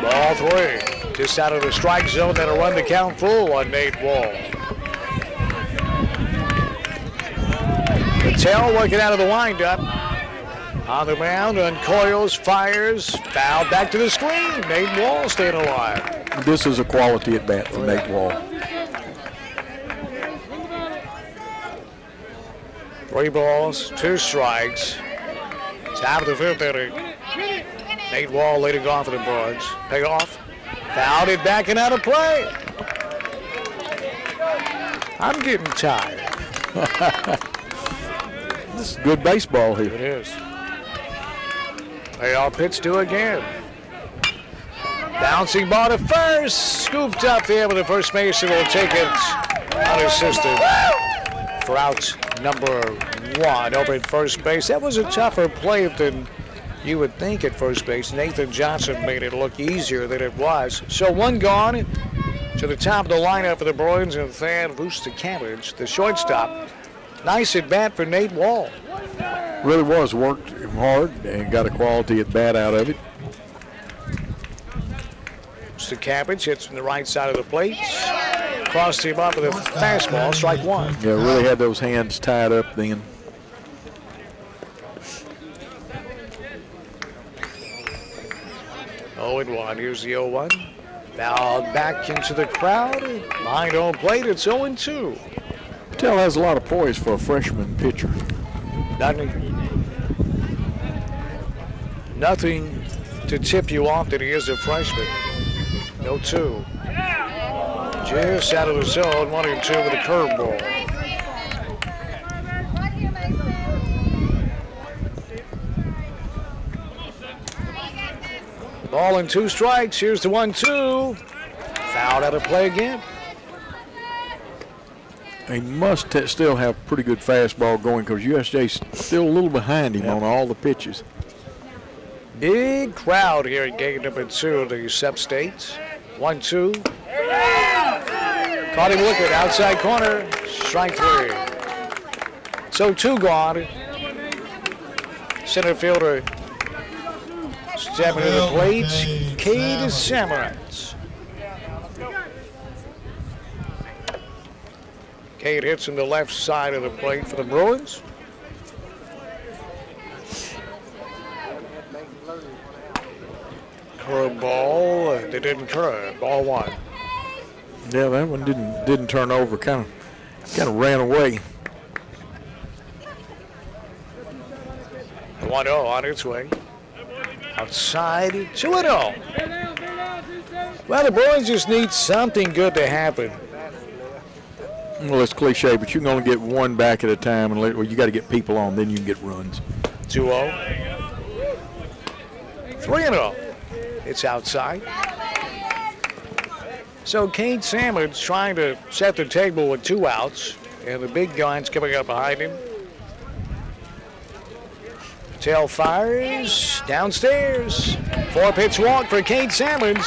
Ball 3. Just out of the strike zone. That'll run the count full on Nate Wall. Patel working out of the windup. On the mound, uncoils, fires, foul back to the screen. Nate Wall staying alive. This is a quality at bat for Nate Wall. 3 balls, 2 strikes. Top of the 5th inning. Nate Wall leading off for the Bruins. Pay off. Fouled it back and out of play. I'm getting tired. This is good baseball here. It is. Payoff pitch to again. Bouncing ball to first. Scooped up there, but the first baseman will take it unassisted for out number 1 over at first base. That was a tougher play than you would think at first base. Nathan Johnson made it look easier than it was. So 1 gone to the top of the lineup for the Bruins, and Thad Vustacabbage, the shortstop. Nice at bat for Nate Wall. Really was. Worked hard and got a quality at bat out of it. Vustacabbage hits from the right side of the plate. Crossed him up with a fastball, strike 1. Yeah, really had those hands tied up then. Oh, and 1. Here's the 0-1. Fouled back into the crowd. Behind home plate, it's 0-2. Patel has a lot of poise for a freshman pitcher. Nothing to tip you off that he is a freshman. 0-2. Just out of the zone, 1-2 with a curveball. Ball and 2 strikes. Here's the 1-2. Fouled out of play again. He must still have pretty good fastball going because USJ's still a little behind him on all the pitches. Big crowd here at gate number 2 of the Sep States. 1-2. Caught him looking outside corner. Strike 3. So 2 gone. Center fielder stepping to the plate. Cade Samarantz. Cade hits in the left side of the plate for the Bruins. Curveball. They didn't curve. Ball 1. Yeah, that one didn't turn over. Kind of ran away. 1-0 on its way. Outside, 2-0. Well, the Bruins just need something good to happen. Well, it's cliche, but you can only get 1 back at a time, and you got to get people on, then you can get runs. 2-0. 3-0. It's outside. So Cade Sammons trying to set the table with 2 outs, and the big guns coming up behind him. Patel fires downstairs. 4-pitch walk for Cade Sammons.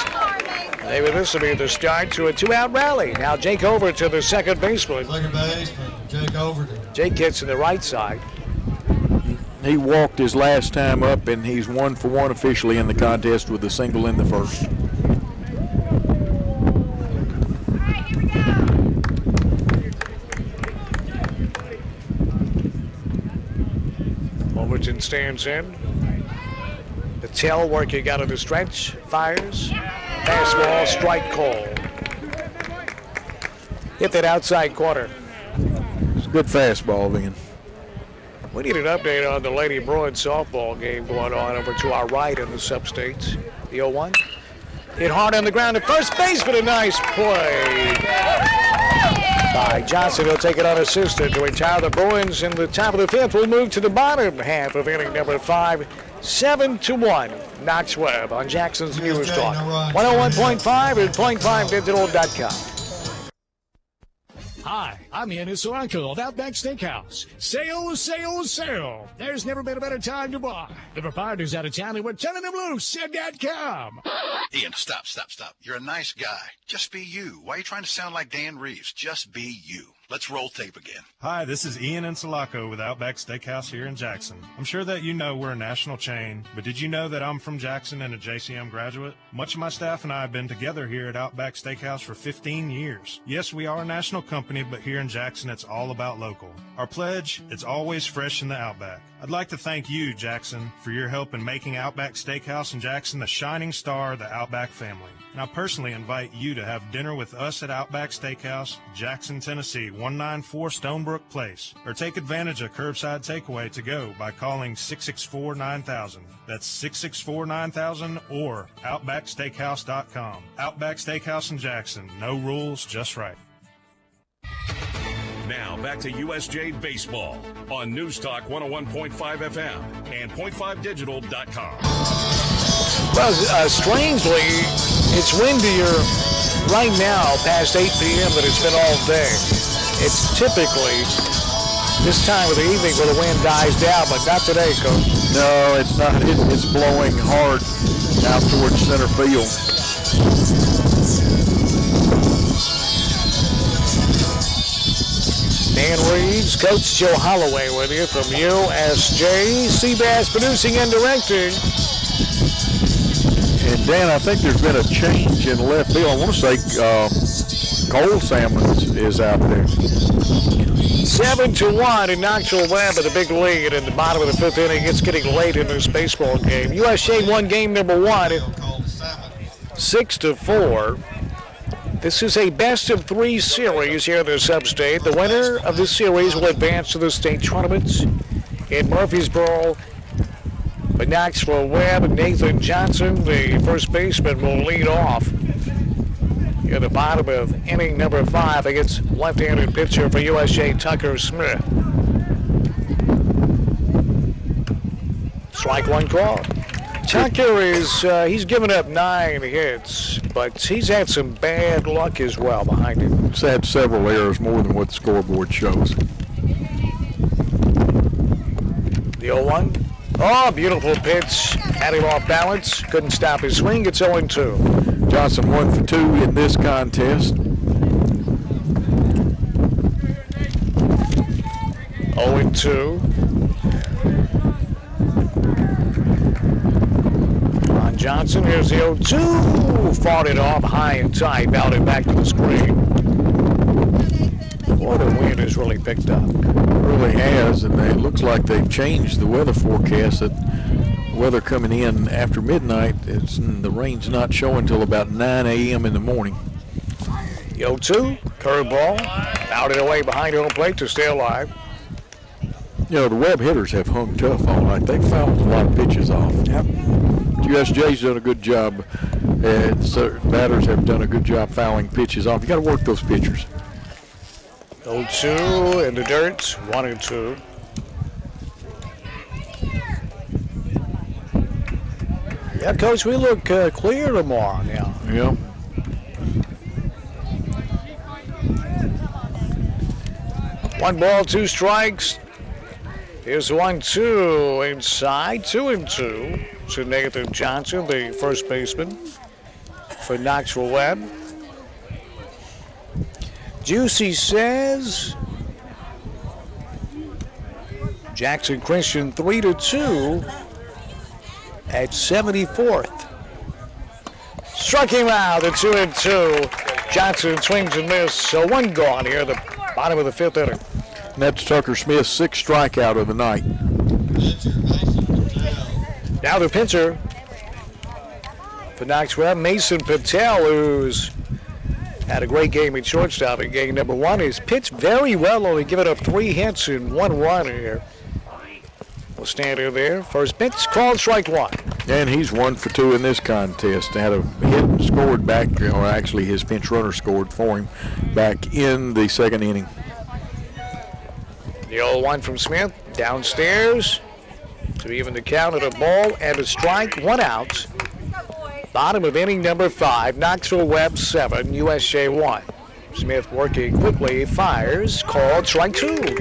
Maybe this will be the start to a 2-out rally. Now Jake over to the second baseman. Second baseman, Jake Overton. Jake gets in the right side. He walked his last time up, and he's 1 for 1 officially in the contest with a single in the first. Overton stands in. Patel working out of the stretch. Fires. Fastball, strike call. Hit that outside corner. It's a good fastball then. We need an update on the Lady Bruins softball game going on over to our right in the substates. The 0-1. Hit hard on the ground at first base, but a nice play by Johnson. He'll take it unassisted to retire the Bruins in the top of the fifth. We'll move to the bottom half of inning number 5. 7-1. Knoxville Webb on Jackson's News Talk. 101.5 and .5digital.com. Hi, I'm Ennis Oracle of Outback Steakhouse. Sale, sale, sale. There's never been a better time to buy. The proprietor's out of town and we're turning them loose at .com. Ian, stop. You're a nice guy. Just be you. Why are you trying to sound like Dan Reeves? Just be you. Let's roll tape again. Hi, this is Ian Insulaco with Outback Steakhouse here in Jackson. I'm sure that you know we're a national chain, but did you know that I'm from Jackson and a JCM graduate? Much of my staff and I have been together here at Outback Steakhouse for 15 years. Yes, we are a national company, but here in Jackson, it's all about local. Our pledge, it's always fresh in the Outback. I'd like to thank you, Jackson, for your help in making Outback Steakhouse in Jackson the shining star of the Outback family. And I personally invite you to have dinner with us at Outback Steakhouse, Jackson, Tennessee, 194 Stonebrook Place. Or take advantage of curbside takeaway to go by calling 664-9000. That's 664-9000 or OutbackSteakhouse.com. Outback Steakhouse in Jackson. No rules, just right. Now back to USJ Baseball on News Talk 101.5 FM and .5digital.com. Well, strangely, it's windier right now past 8 p.m. than it's been all day. It's typically this time of the evening where the wind dies down, but not today, Coach. No, it's not. It's blowing hard out towards center field. Dan Reeves, Coach Joe Holloway with you from USJ. Seabass producing and directing. And Dan, I think there's been a change in left field. I want to say Cole Salmons is out there. 7-1 in Knoxville Webb at the big lead in the bottom of the fifth inning. It's getting late in this baseball game. USJ won game number 1 6-4. This is a best-of-3 series here in the sub-state. The winner of this series will advance to the state tournaments in Murfreesboro. But Knoxville Webb, Nathan Johnson, the first baseman, will lead off at the bottom of inning number 5 against left-handed pitcher for USJ, Tucker Smith. Strike one call. Tucker is, he's given up 9 hits, but he's had some bad luck as well behind him. He's had several errors, more than what the scoreboard shows. The 0-1. Oh, beautiful pitch. Had him off balance. Couldn't stop his swing. It's 0-2. Johnson 1 for 2 in this contest. 0-2. On Johnson, here's the 0-2. Fought it off high and tight. Fouled it back to the screen. Boy, the wind has really picked up. It really has, and it looks like they've changed the weather forecast. That weather coming in after midnight, the rain's not showing until about 9 a.m. in the morning. 0-2, curveball, out and away behind home plate to stay alive. You know, the Webb hitters have hung tough all night. They've fouled a lot of pitches off. Yep. USJ's done a good job, and certain batters have done a good job fouling pitches off. You got to work those pitchers. 0-2 in the dirt, 1-2. Yeah, Coach, we look clear tomorrow now. Yeah. One ball, 2 strikes. Here's 1-2 inside, 2-2 to Nathan Johnson, the first baseman for Knoxville Webb. Juicy says Jackson Christian 3-2 at 74th. Struck him out at 2-2. Johnson swings and misses. So 1 gone here, the bottom of the 5th inning. And that's Tucker Smith's 6th strikeout of the night. Now the pitcher for Knoxville, Mason Patel, who's had a great game at shortstop in game number 1. He's pitched very well, only giving up 3 hits and 1 run here will stand in there. First pitch called strike one. And he's 1 for 2 in this contest. Had a hit and scored back, or actually his pinch runner scored for him back in the second inning. The 0-1 from Smith downstairs to even the count at a ball and a strike, 1 out. Bottom of inning number 5, Knoxville Webb 7, USJ 1. Smith working quickly, fires, called strike 2.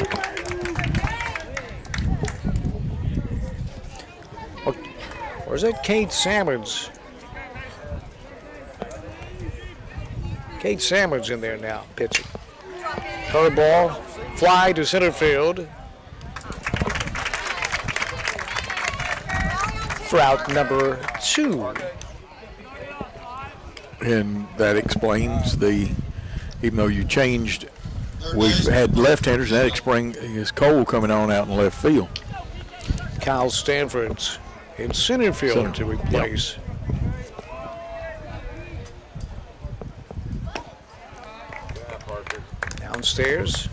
Or is that Kate Salmons? Kate Salmons in there now, pitching. Curveball, fly to center field. For out number 2. And that explains even though you changed, we've had left-handers, and that explains Cole coming on out in left field. Kyle Stanford's in center field to replace. Downstairs,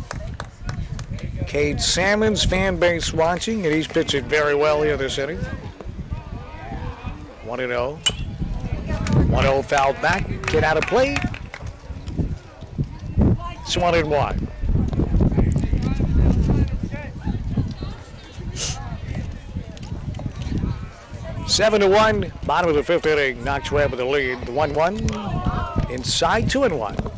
Cade Salmon's fan base watching, and he's pitching very well here this inning. 1-0. 1-0 fouled back, get out of play. It's 1-1. Seven to 1, bottom of the 5th inning. Knox Webb with the lead. The 1-1 inside, 2-1.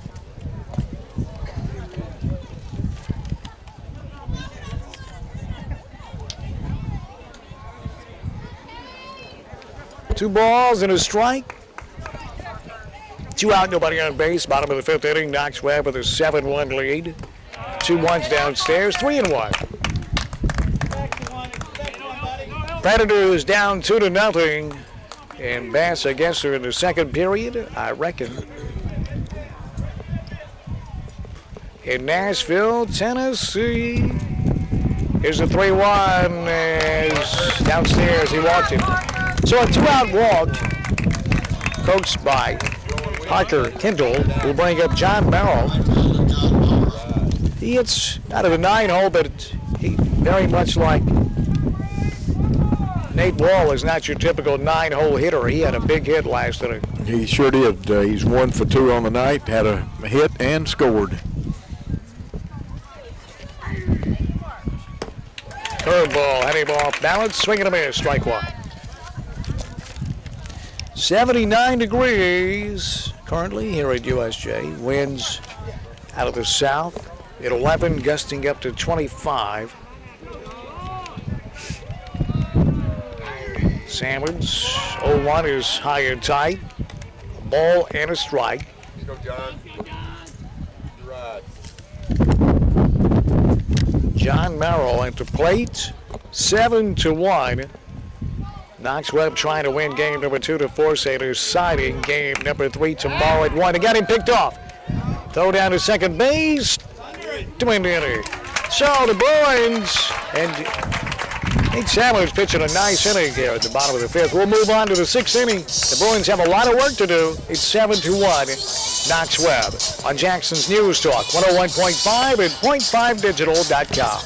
Two balls and a strike. 2 out, nobody on base. Bottom of the 5th inning. Knox Webb with a 7-1 lead. 2-1s downstairs. 3-1. Predators down 2-0. And Bass, I guess, are in the second period, I reckon. In Nashville, Tennessee. Here's a 3-1 as downstairs he walked him. So a 2-out walk, coached by Parker Kendall, will bring up John Merrill. He hits out of the 9-hole, but he very much like Nate Wall is not your typical 9-hole hitter. He had a big hit last inning. He sure did. He's 1 for 2 on the night, had a hit and scored. Curveball, had him off balance, swing and a miss, strike 1. 79 degrees currently here at USJ. Winds out of the south at 11, gusting up to 25. Salmons, 0-1 is high and tight. A ball and a strike. Go, John. Right. John Merrill at the plate, 7-1. Knox Webb trying to win game number 2 to force a deciding game number 3 tomorrow at 1. They got him picked off. Throw down to second base to win the inning. So the Bruins and Nate Salmons pitching a nice inning here at the bottom of the 5th. We'll move on to the 6th inning. The Bruins have a lot of work to do. It's 7-1. Knox Webb on Jackson's News Talk 101.5 and .5digital.com.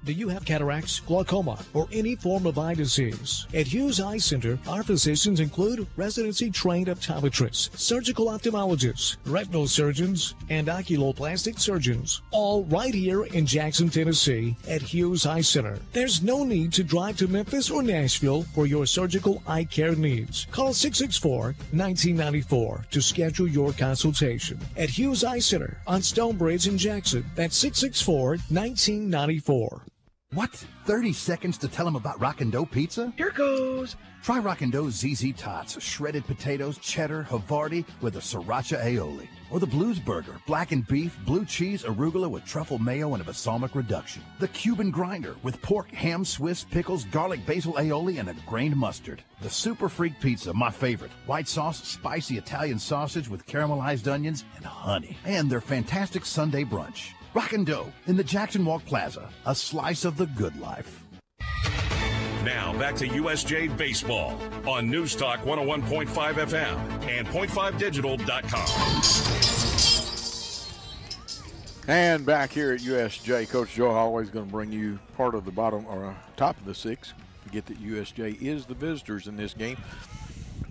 Do you have cataracts, glaucoma, or any form of eye disease? At Hughes Eye Center, our physicians include residency-trained optometrists, surgical ophthalmologists, retinal surgeons, and oculoplastic surgeons, all right here in Jackson, Tennessee at Hughes Eye Center. There's no need to drive to Memphis or Nashville for your surgical eye care needs. Call 664-1994 to schedule your consultation. At Hughes Eye Center on Stonebridge in Jackson, that's 664-1994. What? 30 seconds to tell them about Rockin' Dough Pizza? Here goes. Try Rockin' Dough's ZZ Tots, shredded potatoes, cheddar, Havarti with a sriracha aioli. Or the Blues Burger, blackened beef, blue cheese, arugula with truffle mayo and a balsamic reduction. The Cuban Grinder with pork, ham, Swiss, pickles, garlic, basil aioli, and a grained mustard. The Super Freak Pizza, my favorite. White sauce, spicy Italian sausage with caramelized onions and honey. And their fantastic Sunday brunch. Rockin' Dough in the Jackson Walk Plaza, a slice of the good life. Now back to USJ Baseball on News Talk 101.5 FM and .5digital.com. And back here at USJ, Coach Joe Holloway is going to bring you part of the bottom or top of the six. Forget that USJ is the visitors in this game.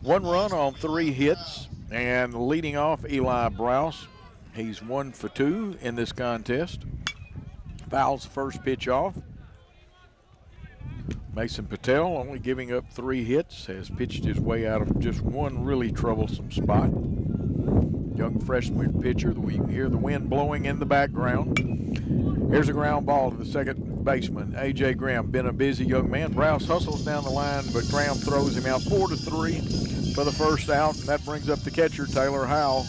1 run on 3 hits, and leading off Eli Browse. He's 1 for 2 in this contest. Fouls the first pitch off. Mason Patel, only giving up 3 hits, has pitched his way out of just one really troublesome spot. Young freshman pitcher. You can hear the wind blowing in the background. Here's a ground ball to the second baseman, A.J. Graham. Been a busy young man. Browse hustles down the line, but Graham throws him out 4-3 for the first out, and that brings up the catcher, Taylor Howell.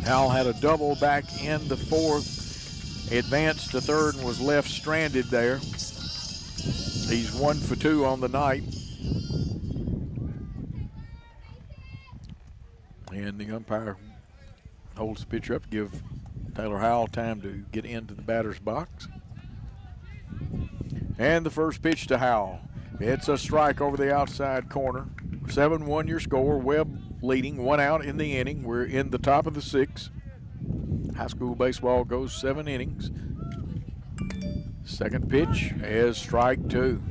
Howell had a double back in the 4th, advanced to 3rd, and was left stranded there. He's 1 for 2 on the night. And the umpire holds the pitcher up to give Taylor Howell time to get into the batter's box. And the first pitch to Howell. It's a strike over the outside corner. 7-1 your score. Webb leading, 1 out in the inning. We're in the top of the 6th. High school baseball goes 7 innings. Second pitch is strike 2.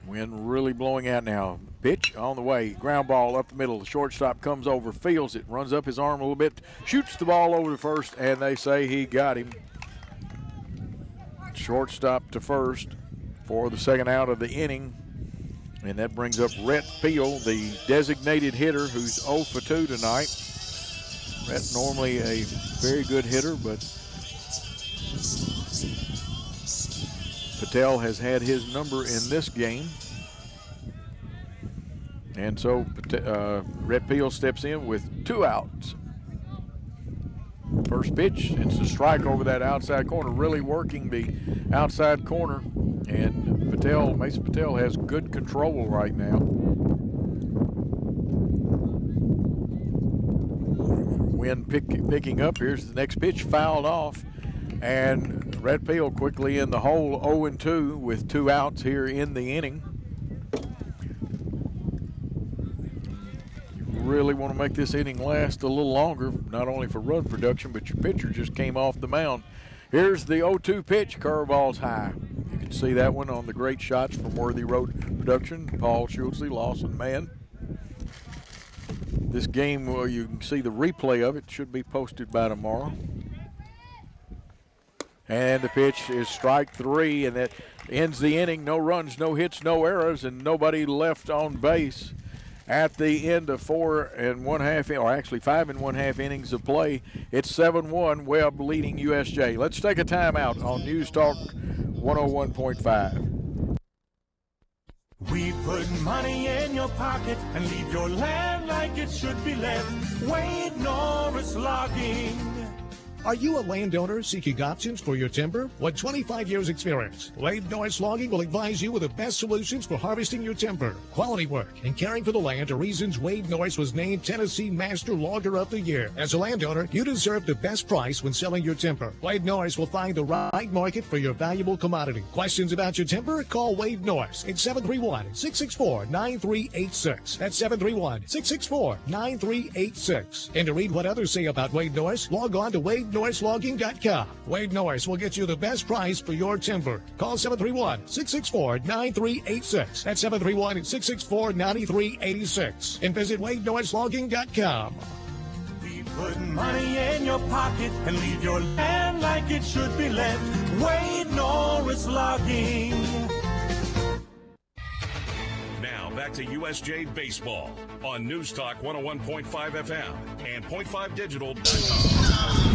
Wind really blowing out now. Pitch on the way. Ground ball up the middle. The shortstop comes over, fields it, runs up his arm a little bit, shoots the ball over to first, and they say he got him. Shortstop to first for the second out of the inning. And that brings up Rhett Peel, the designated hitter, who's 0 for 2 tonight. Rhett normally a very good hitter, but Patel has had his number in this game. And so Rhett Peel steps in with 2 outs. First pitch, it's a strike over that outside corner, really working the outside corner. And Mason Patel has good control right now. Wind picking up. Here's the next pitch, fouled off. And Rhett Peel quickly in the hole, 0-2 with 2 outs here in the inning. You really want to make this inning last a little longer, not only for run production, but your pitcher just came off the mound. Here's the 0-2 pitch, curveball's high. You can see that one on the great shots from Worthy Road Production, Paul Schultze, Lawson Mann. This game, well, you can see the replay of it, should be posted by tomorrow. And the pitch is strike 3, and that ends the inning. No runs, no hits, no errors, and nobody left on base at the end of 4 1/2, or actually 5 1/2 innings of play. It's 7-1, Webb leading USJ. Let's take a timeout on News Talk 101.5. We put money in your pocket and leave your land like it should be left. Wade Norris Logging. Are you a landowner seeking options for your timber? With 25 years experience, Wade Norris Logging will advise you with the best solutions for harvesting your timber. Quality work and caring for the land are reasons Wade Norris was named Tennessee Master Logger of the Year. As a landowner, you deserve the best price when selling your timber. Wade Norris will find the right market for your valuable commodity. Questions about your timber? Call Wade Norris at 731-664-9386. That's 731-664-9386. And to read what others say about Wade Norris, log on to WadeNorrisLogging.com. Wade Norris will get you the best price for your timber. Call 731-664-9386. That's 731-664-9386. And visit WadeNorrisLogging.com. We put money in your pocket and leave your land like it should be left. Wade Norris Logging. Now back to USJ Baseball on News Talk 101.5 FM and .5digital.com.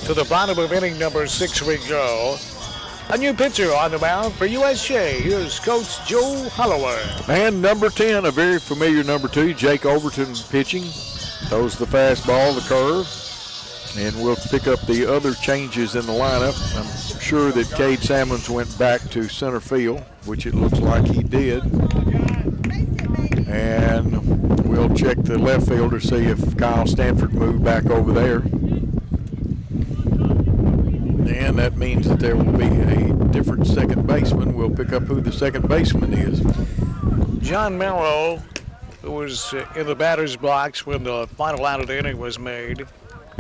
To the bottom of inning number 6 we go. A new pitcher on the mound for USJ. Here's Coach Joe Holloway. And number 10, a very familiar number 2, Jake Overton pitching. Throws the fastball, the curve. And we'll pick up the other changes in the lineup. I'm sure that Cade Salmons went back to center field, which it looks like he did. And we'll check the left field to see if Kyle Stanford moved back over there. And win, that means that there will be a different second baseman. We'll pick up who the second baseman is. John Merrill, who was in the batter's box when the final out of the inning was made,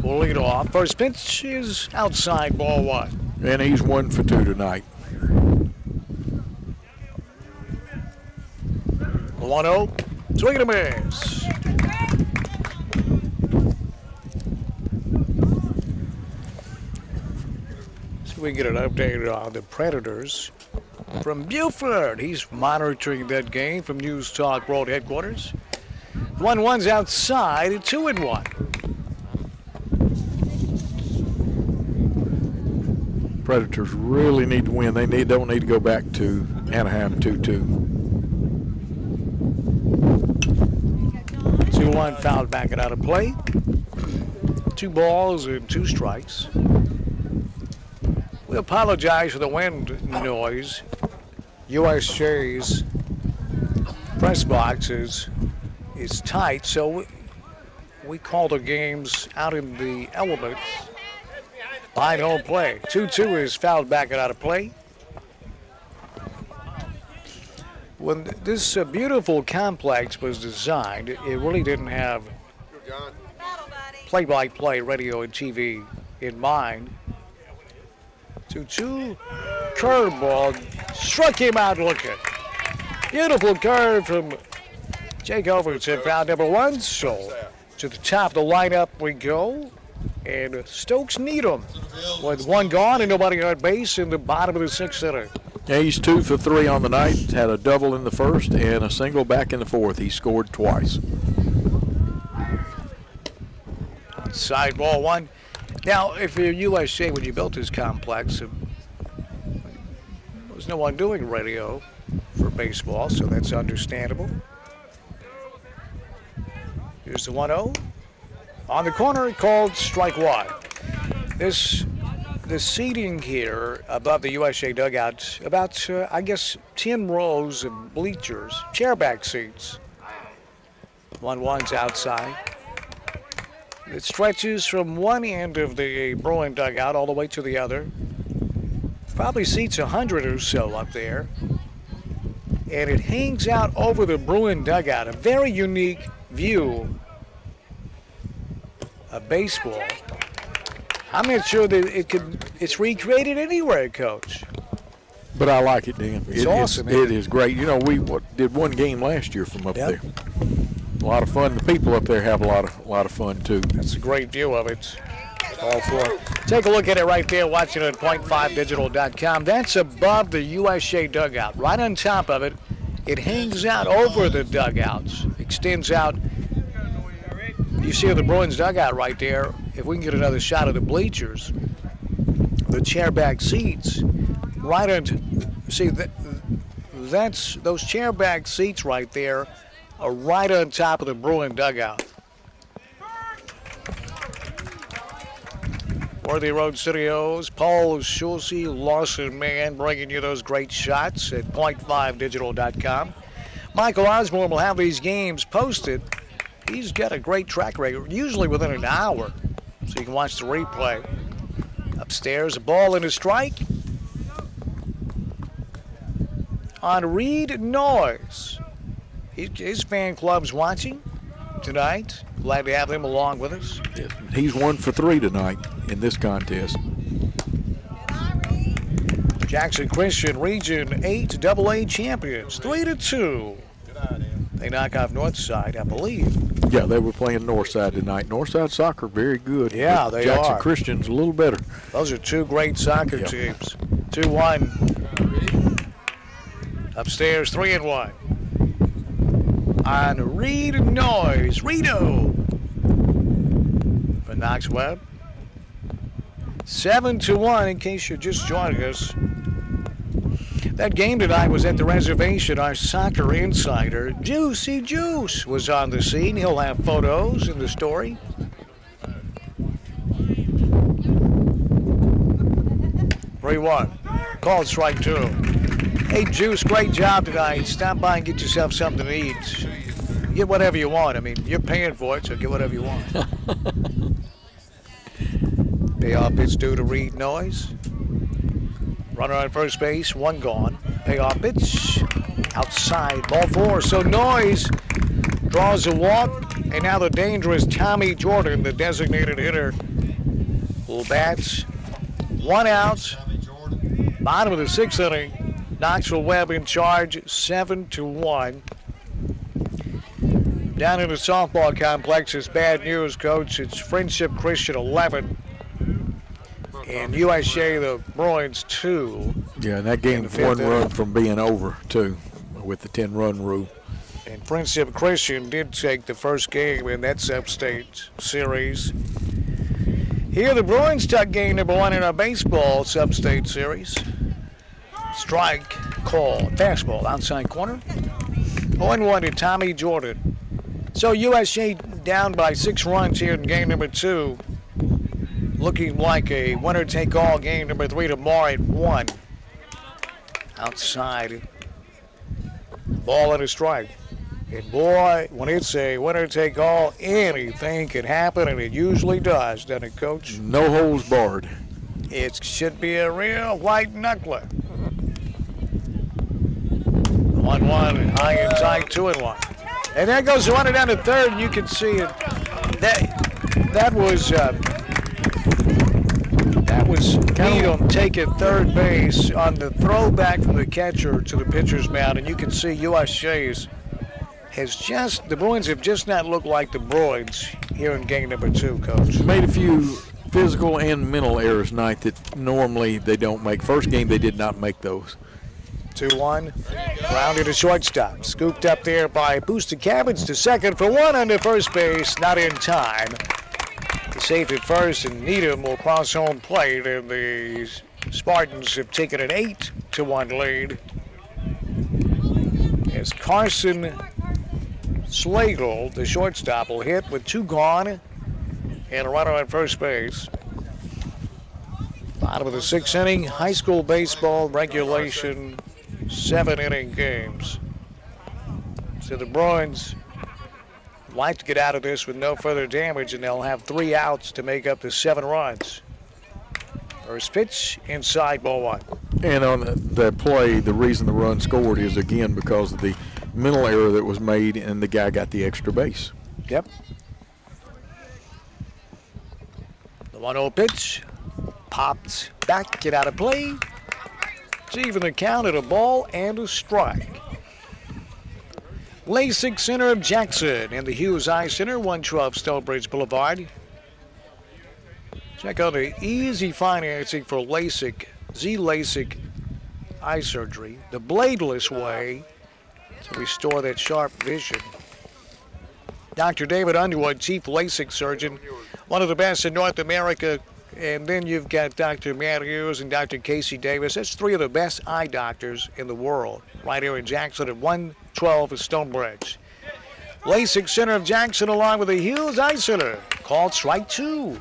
will lead off. First pitch is outside, ball 1. And he's 1 for 2 tonight. 1-0, swing and a miss. So we get an update on the Predators from Buford. He's monitoring that game from News Talk World Headquarters. 1-1's outside, 2-1. Predators really need to win. They don't need to go back to Anaheim 2-2. 2-1, fouled back and out of play. 2 balls and 2 strikes. We apologize for the wind noise. USJ's press box is tight, so we call the games out in the elements. Behind home play. 2-2 is fouled back and out of play. When this beautiful complex was designed, it really didn't have play-by-play radio and TV in mind. 2-2, curveball, struck him out looking. Beautiful curve from Jake Overton, foul number 1. So to the top of the lineup we go. And Stokes Needham with 1 gone and nobody on base in the bottom of the 6th inning. Yeah, he's 2 for 3 on the night. Had a double in the first and a single back in the 4th. He scored twice. Outside, ball 1. Now, if you're USJ, when you built this complex, there was no one doing radio for baseball, so that's understandable. Here's the 1-0. On the corner, called strike 1. The seating here above the USJ dugout, about, I guess, 10 rows of bleachers, chairback seats. 1-1's outside. It stretches from one end of the Bruin dugout all the way to the other. Probably seats 100 or so up there. And it hangs out over the Bruin dugout, a very unique view of baseball. I'm not sure that it's recreated anywhere, Coach. But I like it, Dan. It's awesome. It is great. You know, we did one game last year from up there. A lot of fun. The people up there have a lot of fun too. That's a great view of it. All four. Take a look at it right there. Watching it at point5digital.com. That's above the USJ dugout. Right on top of it, it hangs out over the dugouts. Extends out. You see the Bruins dugout right there. If we can get another shot of the bleachers, the chairback seats, right on. See that's those chairback seats right there are right on top of the Bruin dugout. Worthy Road Studios, Paul Schulze, Lawson Mann bringing you those great shots at point5digital.com. Michael Osborne will have these games posted. He's got a great track record, usually within an hour, so you can watch the replay. Upstairs, a ball and a strike. On Reed Noyes. His fan club's watching tonight. Glad to have them along with us. Yeah, he's 1 for 3 tonight in this contest. Jackson Christian Region 8 AA champions, 3-2. They knock off Northside, I believe. Yeah, they were playing Northside tonight. Northside soccer, very good. Yeah, they Jackson are. Christian's a little better. Those are two great soccer teams. 2-1. Upstairs, 3-1. On Reed Noyes, Rito. For Knoxville Webb. 7-1 in case you're just joining us. That game tonight was at the reservation. Our soccer insider, Juicy Juice, was on the scene. He'll have photos in the story. Called strike 2. Hey, Juice, great job tonight. Stop by and get yourself something to eat. Get whatever you want. I mean, you're paying for it, so get whatever you want. Payoff pitch due to Reed Noyes. Runner on first base, one gone. Payoff pitch. Outside, ball four. So Noyes draws a walk. And now the dangerous Tommy Jordan, the designated hitter, will bats. One out. Bottom of the sixth inning. Knoxville Webb in charge, 7-1. Down in the softball complex, it's bad news, Coach. It's Friendship Christian 11. And USJ, the Bruins, 2. Yeah, and that game's one run from being over, too, with the 10-run rule. And Friendship Christian did take the first game in that sub-state series. Here, the Bruins took game number 1 in our baseball sub-state series. Strike, call, fastball, outside corner. 0-1 to Tommy Jordan. So USJ down by 6 runs here in game number 2. Looking like a winner-take-all game number 3 tomorrow at 1. Outside. Ball and a strike. And boy, when it's a winner-take-all, anything can happen, and it usually does, doesn't it, Coach? No holds barred. It should be a real white knuckler. 1-1 and high and tight, 2-1. And there goes the runner down to third, and you can see it. That was neat on taking third base on the throwback from the catcher to the pitcher's mound, and you can see USJ's the Bruins have just not looked like the Bruins here in game number 2, Coach. Made a few physical and mental errors tonight that normally they don't make. First game they did not make those. 2-1, grounded to shortstop. Scooped up there by Booster Cabbage to second for 1 under first base, not in time. Safe at first, and Needham will cross home plate, and the Spartans have taken an 8-1 lead. As Carson Slagle, the shortstop, will hit with 2 gone and a runner on first base. Bottom of the 6th inning, high school baseball regulation, 7-inning games. So the Bruins like to get out of this with no further damage, and they'll have 3 outs to make up the 7 runs. First pitch, inside, ball 1. And on the play, the reason the run scored is, again, because of the mental error that was made, and the guy got the extra base. Yep. The 1-0 pitch, popped back, get out of play. It's even the count at a ball and a strike. LASIK Center of Jackson and the Hughes Eye Center, 112 Stonebridge Boulevard. Check out the easy financing for LASIK, Z-LASIK eye surgery, the bladeless way to restore that sharp vision. Dr. David Underwood, Chief LASIK Surgeon, one of the best in North America. And then you've got Dr. Matt Hughes and Dr. Casey Davis. That's 3 of the best eye doctors in the world right here in Jackson at 112 Stonebridge. LASIK Center of Jackson along with the Hughes Eye Center. Called strike 2.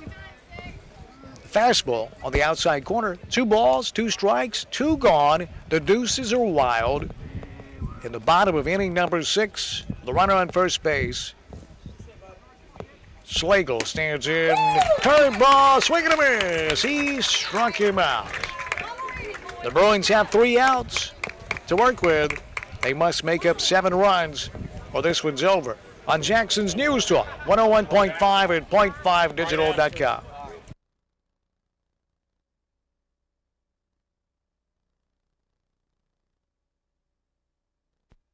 Fastball on the outside corner. 2 balls, 2 strikes, 2 gone. The deuces are wild. In the bottom of inning number 6, the runner on first base, Slagle, stands in. Curveball, swing and a miss. He struck him out. The Bruins have 3 outs to work with. They must make up 7 runs or this one's over. On Jackson's News Talk, 101.5 and .5digital.com.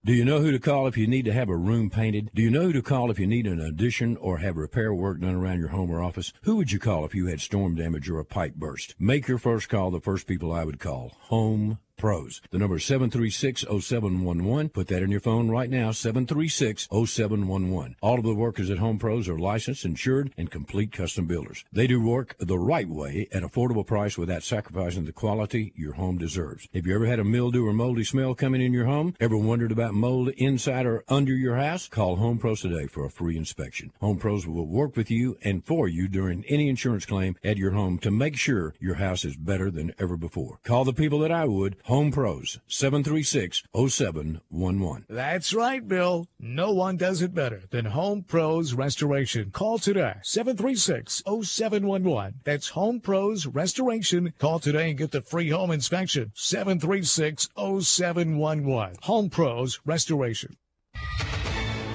Do you know who to call if you need to have a room painted? Do you know who to call if you need an addition or have repair work done around your home or office? Who would you call if you had storm damage or a pipe burst? Make your first call the first people I would call, Home Pros. The number is 736-0711. Put that in your phone right now, 736-0711. All of the workers at Home Pros are licensed, insured, and complete custom builders. They do work the right way at affordable price without sacrificing the quality your home deserves. Have you ever had a mildew or moldy smell coming in your home? Ever wondered about mold inside or under your house? Call Home Pros today for a free inspection. Home Pros will work with you and for you during any insurance claim at your home to make sure your house is better than ever before. Call the people that I would. Home Home Pros, 736-0711. That's right, Bill. No one does it better than Home Pros Restoration. Call today, 736-0711. That's Home Pros Restoration. Call today and get the free home inspection, 736-0711. Home Pros Restoration.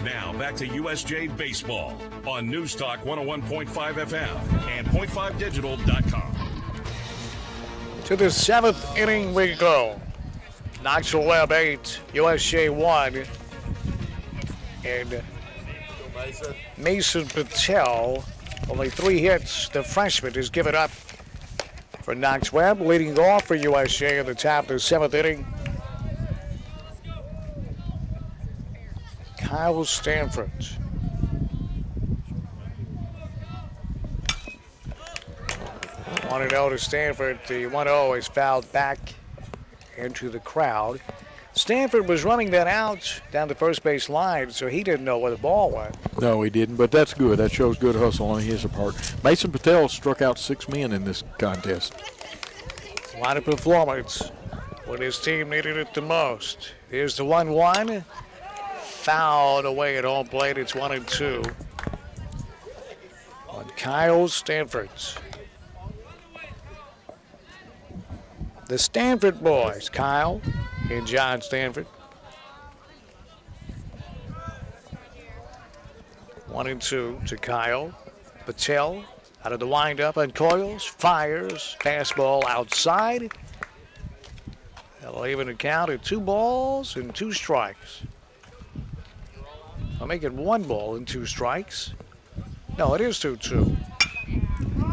Now back to USJ Baseball on News Talk 101.5 FM and .5digital.com. To the 7th inning we go. Knoxville Webb 8, USJ 1. And Mason Patel, only 3 hits. The freshman has given up for Knox Webb, leading off for USJ in the top of the 7th inning. Kyle Stanford. 1-0 to Stanford. The 1-0 is fouled back into the crowd. Stanford was running that out down the first base line, so he didn't know where the ball went. No, he didn't, but that's good. That shows good hustle on his part. Mason Patel struck out 6 men in this contest. What a performance when his team needed it the most. Here's the 1-1. Fouled away at home plate. It's 1-2 on Kyle Stanford. The Stanford boys, Kyle and John Stanford. 1-2 to Kyle. Patel out of the windup, uncoils, fires, fastball outside. That'll even the count at 2 balls and 2 strikes. I'll make it 1 ball and 2 strikes. No, it is 2-2.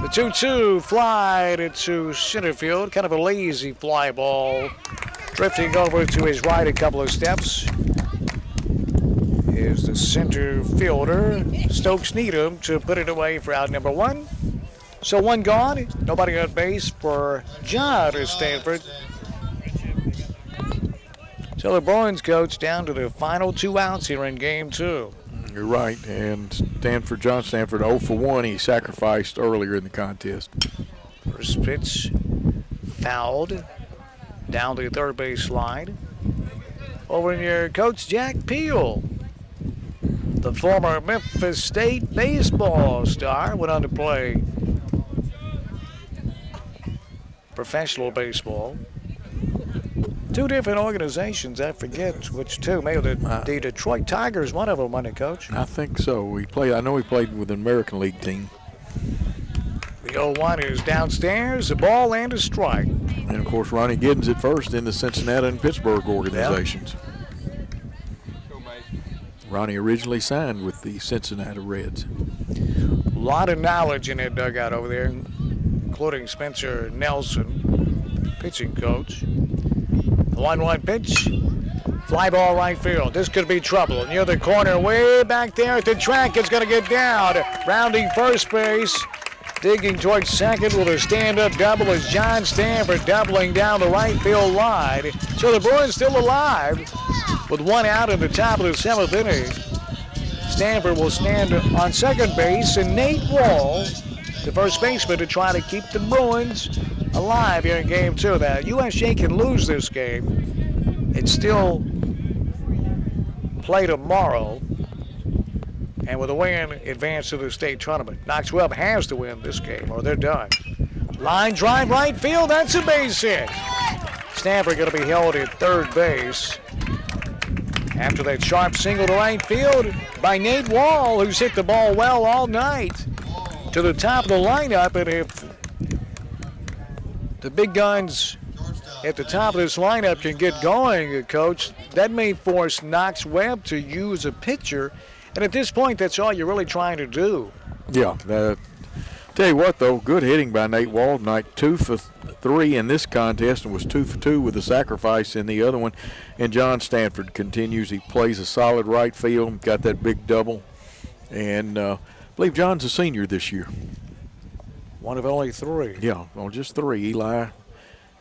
The 2-2 fly into center field, kind of a lazy fly ball. Drifting over to his right a couple of steps is the center fielder, Stokes Needham, to put it away for out number 1. So 1 gone, nobody on base for John Stanford. So the Bruins coach down to the final 2 outs here in game 2. You're right, and John Stanford 0 for 1. He sacrificed earlier in the contest. First pitch fouled down the third base line. Over near Coach Jack Peel, the former Memphis State baseball star, went on to play professional baseball. 2 different organizations, I forget which 2. Maybe the Detroit Tigers, one of them, wasn't it, Coach? I think so. I know he played with an American League team. The 0-1 is downstairs, a ball and a strike. And, of course, Ronnie Giddens at first in the Cincinnati and Pittsburgh organizations. Yep. Ronnie originally signed with the Cincinnati Reds. A lot of knowledge in that dugout over there, including Spencer Nelson, pitching coach. The 1-1 pitch, fly ball right field. This could be trouble. Near the corner, way back there at the track, it's going to get down. Rounding first base, digging towards second with a stand-up double is John Stanford, doubling down the right field line. So the Bruins still alive with 1 out in the top of the 7th inning. Stanford will stand on second base, and Nate Wall, the first baseman, to try to keep the Bruins alive here in game 2. Now, USJ can lose this game and still play tomorrow, and with a win, advance to the state tournament. Knox Webb has to win this game or they're done. Line drive right field, that's a base hit. Stanford going to be held at third base after that sharp single to right field by Nate Wall, who's hit the ball well all night to the top of the lineup. And if the big guns at the top of this lineup can get going, Coach, that may force Knox Webb to use a pitcher. And at this point, that's all you're really trying to do. Yeah. Tell you what, though, good hitting by Nate Wall tonight. 2 for 3 in this contest and was 2 for 2 with a sacrifice in the other one. And John Stanford continues. He plays a solid right field, got that big double. And I believe John's a senior this year. One of only 3. Yeah, well, just 3. Eli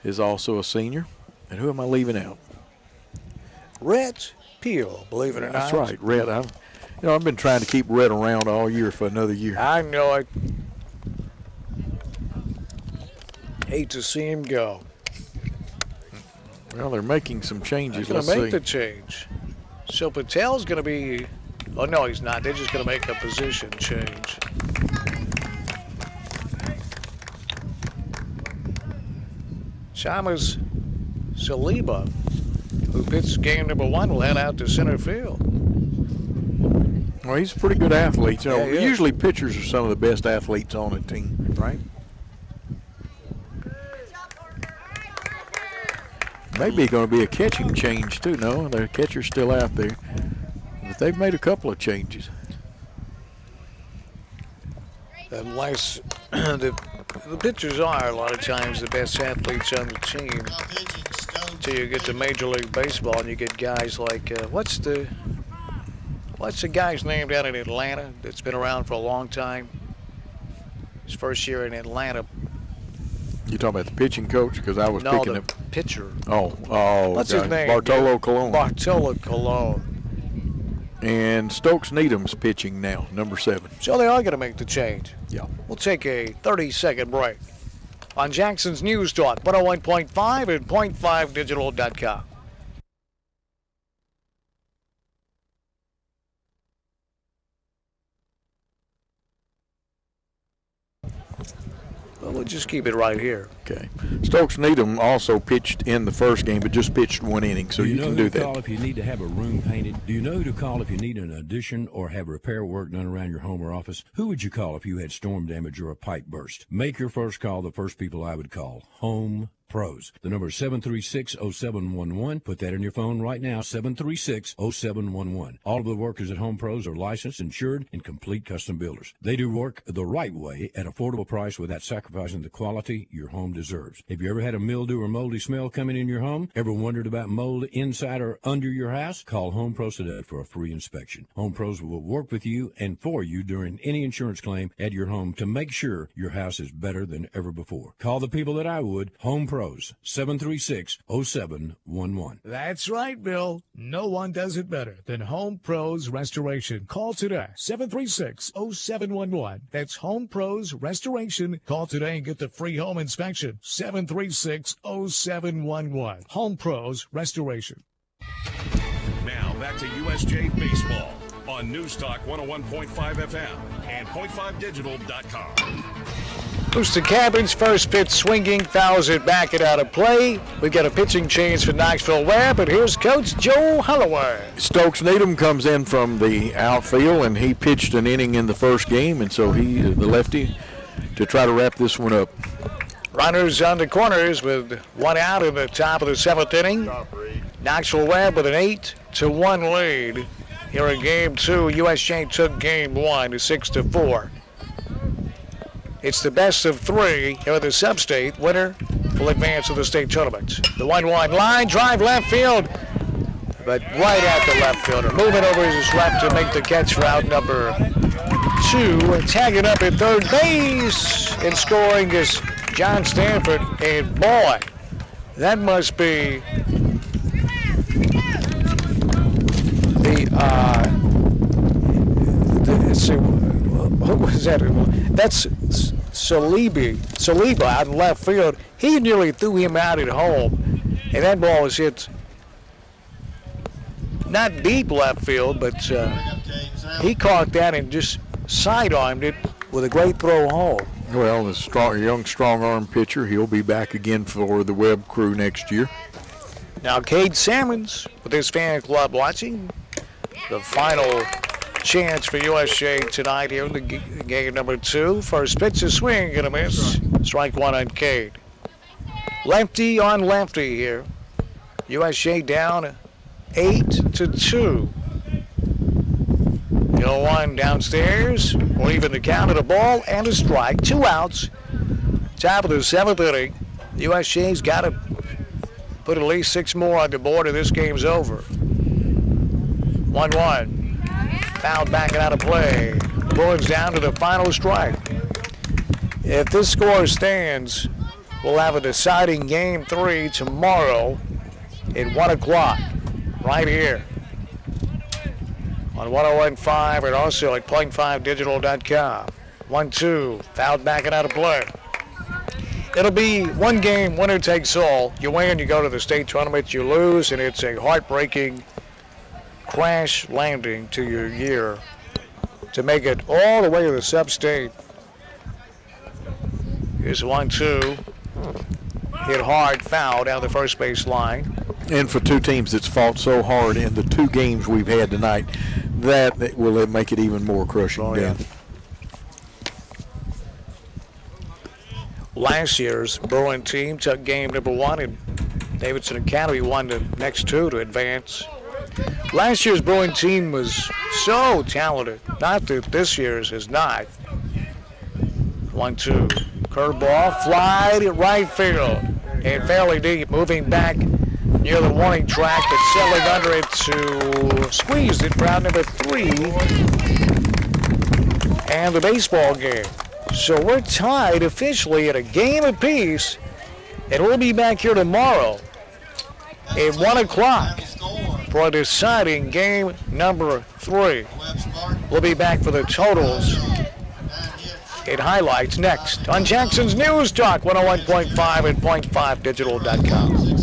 is also a senior. And who am I leaving out? Rhett Peel, believe it or not. That's right, Rhett. I've been trying to keep Rhett around all year for another year. I know it. Hate to see him go. Well, they're making some changes. They're going to make the change. So Patel's going to be, oh no, he's not. They're just going to make a position change. Chalmers Saliba, who pitched game number 1, will head out to center field. Well, he's a pretty good athlete. You know, Yeah, usually pitchers are some of the best athletes on a team. Right. Maybe going to be a catching change too. No, their catcher's still out there, but they've made a couple of changes. Unless the pitchers are a lot of times the best athletes on the team until you get to Major League Baseball and you get guys like what's the guy's name down in Atlanta that's been around for a long time? His first year in Atlanta. You talking about the pitching coach? Because I was picking the up pitcher. Oh, what's his name? Bartolo Colon. Bartolo Colon. And Stokes Needham's pitching now, number 7. So they are going to make the change. Yeah. We'll take a 30-second break on Jackson's News Talk, 101.5 and .5digital.com. Well, we'll just keep it right here. Okay. Stokes Needham also pitched in the first game, but just pitched 1 inning, so you can do that. Do you know who to call if you need to have a room painted? Do you know who to call if you need an addition or have repair work done around your home or office? Who would you call if you had storm damage or a pipe burst? Make your first call the first people I would call, Home Pros. The number is 736-0711. Put that in your phone right now, 736-0711. All of the workers at Home Pros are licensed, insured, and complete custom builders. They do work the right way at affordable price without sacrificing the quality your home deserves. Have you ever had a mildew or moldy smell coming in your home? Ever wondered about mold inside or under your house? Call Home Pros today for a free inspection. Home Pros will work with you and for you during any insurance claim at your home to make sure your house is better than ever before. Call the people that I would, Home Pros. 736-0711. That's right, Bill. No one does it better than Home Pros Restoration. Call today, 736-0711. That's Home Pros Restoration. Call today and get the free home inspection, 736-0711. Home Pros Restoration. Now back to USJ Baseball on News Talk 101.5 FM and .5digital.com. Booster Cabin's first pitch swinging, fouls it back and out of play. We've got a pitching change for Knoxville Webb, and here's Coach Joe Holloway. Stokes Needham comes in from the outfield, and he pitched an inning in the first game, and so he, the lefty, to try to wrap this one up. Runners on the corners with 1 out in the top of the 7th inning. Knoxville Webb with an 8-1 lead. Here in Game 2, USJ took Game 1 to 6-4. It's the best of 3 here at the sub-state. Winner will advance to the state tournament. The 1-1 line, drive left field, but right at the left fielder. Moving over his left to make the catch for out number 2. Tagging up at third base and scoring is John Stanford. And boy, that must be what was that? That's Saliba out in left field. He nearly threw him out at home, and that ball was hit not deep left field, but he caught that and just sidearmed it with a great throw home. Well, the young strong-arm pitcher, he'll be back again for the Webb crew next year. Now, Cade Salmons with his fan club watching the final chance for USJ tonight here in the game number 2. First pitch, a swing, gonna miss. Strike 1 on Cade. Lefty on lefty here. USJ down 8-2. 0-1 downstairs. We'll even the count of the ball and a strike. 2 outs. Top of the 7th inning. USJ's got to put at least 6 more on the board or this game's over. 1-1. Fouled back and out of play. Bruins down to the final strike. If this score stands, we'll have a deciding Game 3 tomorrow at 1 o'clock right here on 101.5 and also at .5digital.com. 1-2. Fouled back and out of play. it'll be one game, winner takes all. You win, you go to the state tournament, you lose, and it's a heartbreaking crash landing to your year to make it all the way to the sub-state. Here's 1-2. Hit hard, foul down the first base line. And for two teams that's fought so hard in the two games we've had tonight, that will make it even more crushing. Oh, yeah. Last year's Bruin team took game number 1, and Davidson Academy won the next 2 to advance. Last year's Bruin team was so talented. Not that this year's is not. 1-2. Curveball, fly to right field. And fairly deep, moving back near the warning track, but settling under it to squeeze it for out number 3. And the baseball game. So we're tied officially at a game apiece, and we'll be back here tomorrow at 1 o'clock for a deciding game number 3. We'll be back for the totals and highlights next on Jackson's News Talk 101.5 and .5digital.com.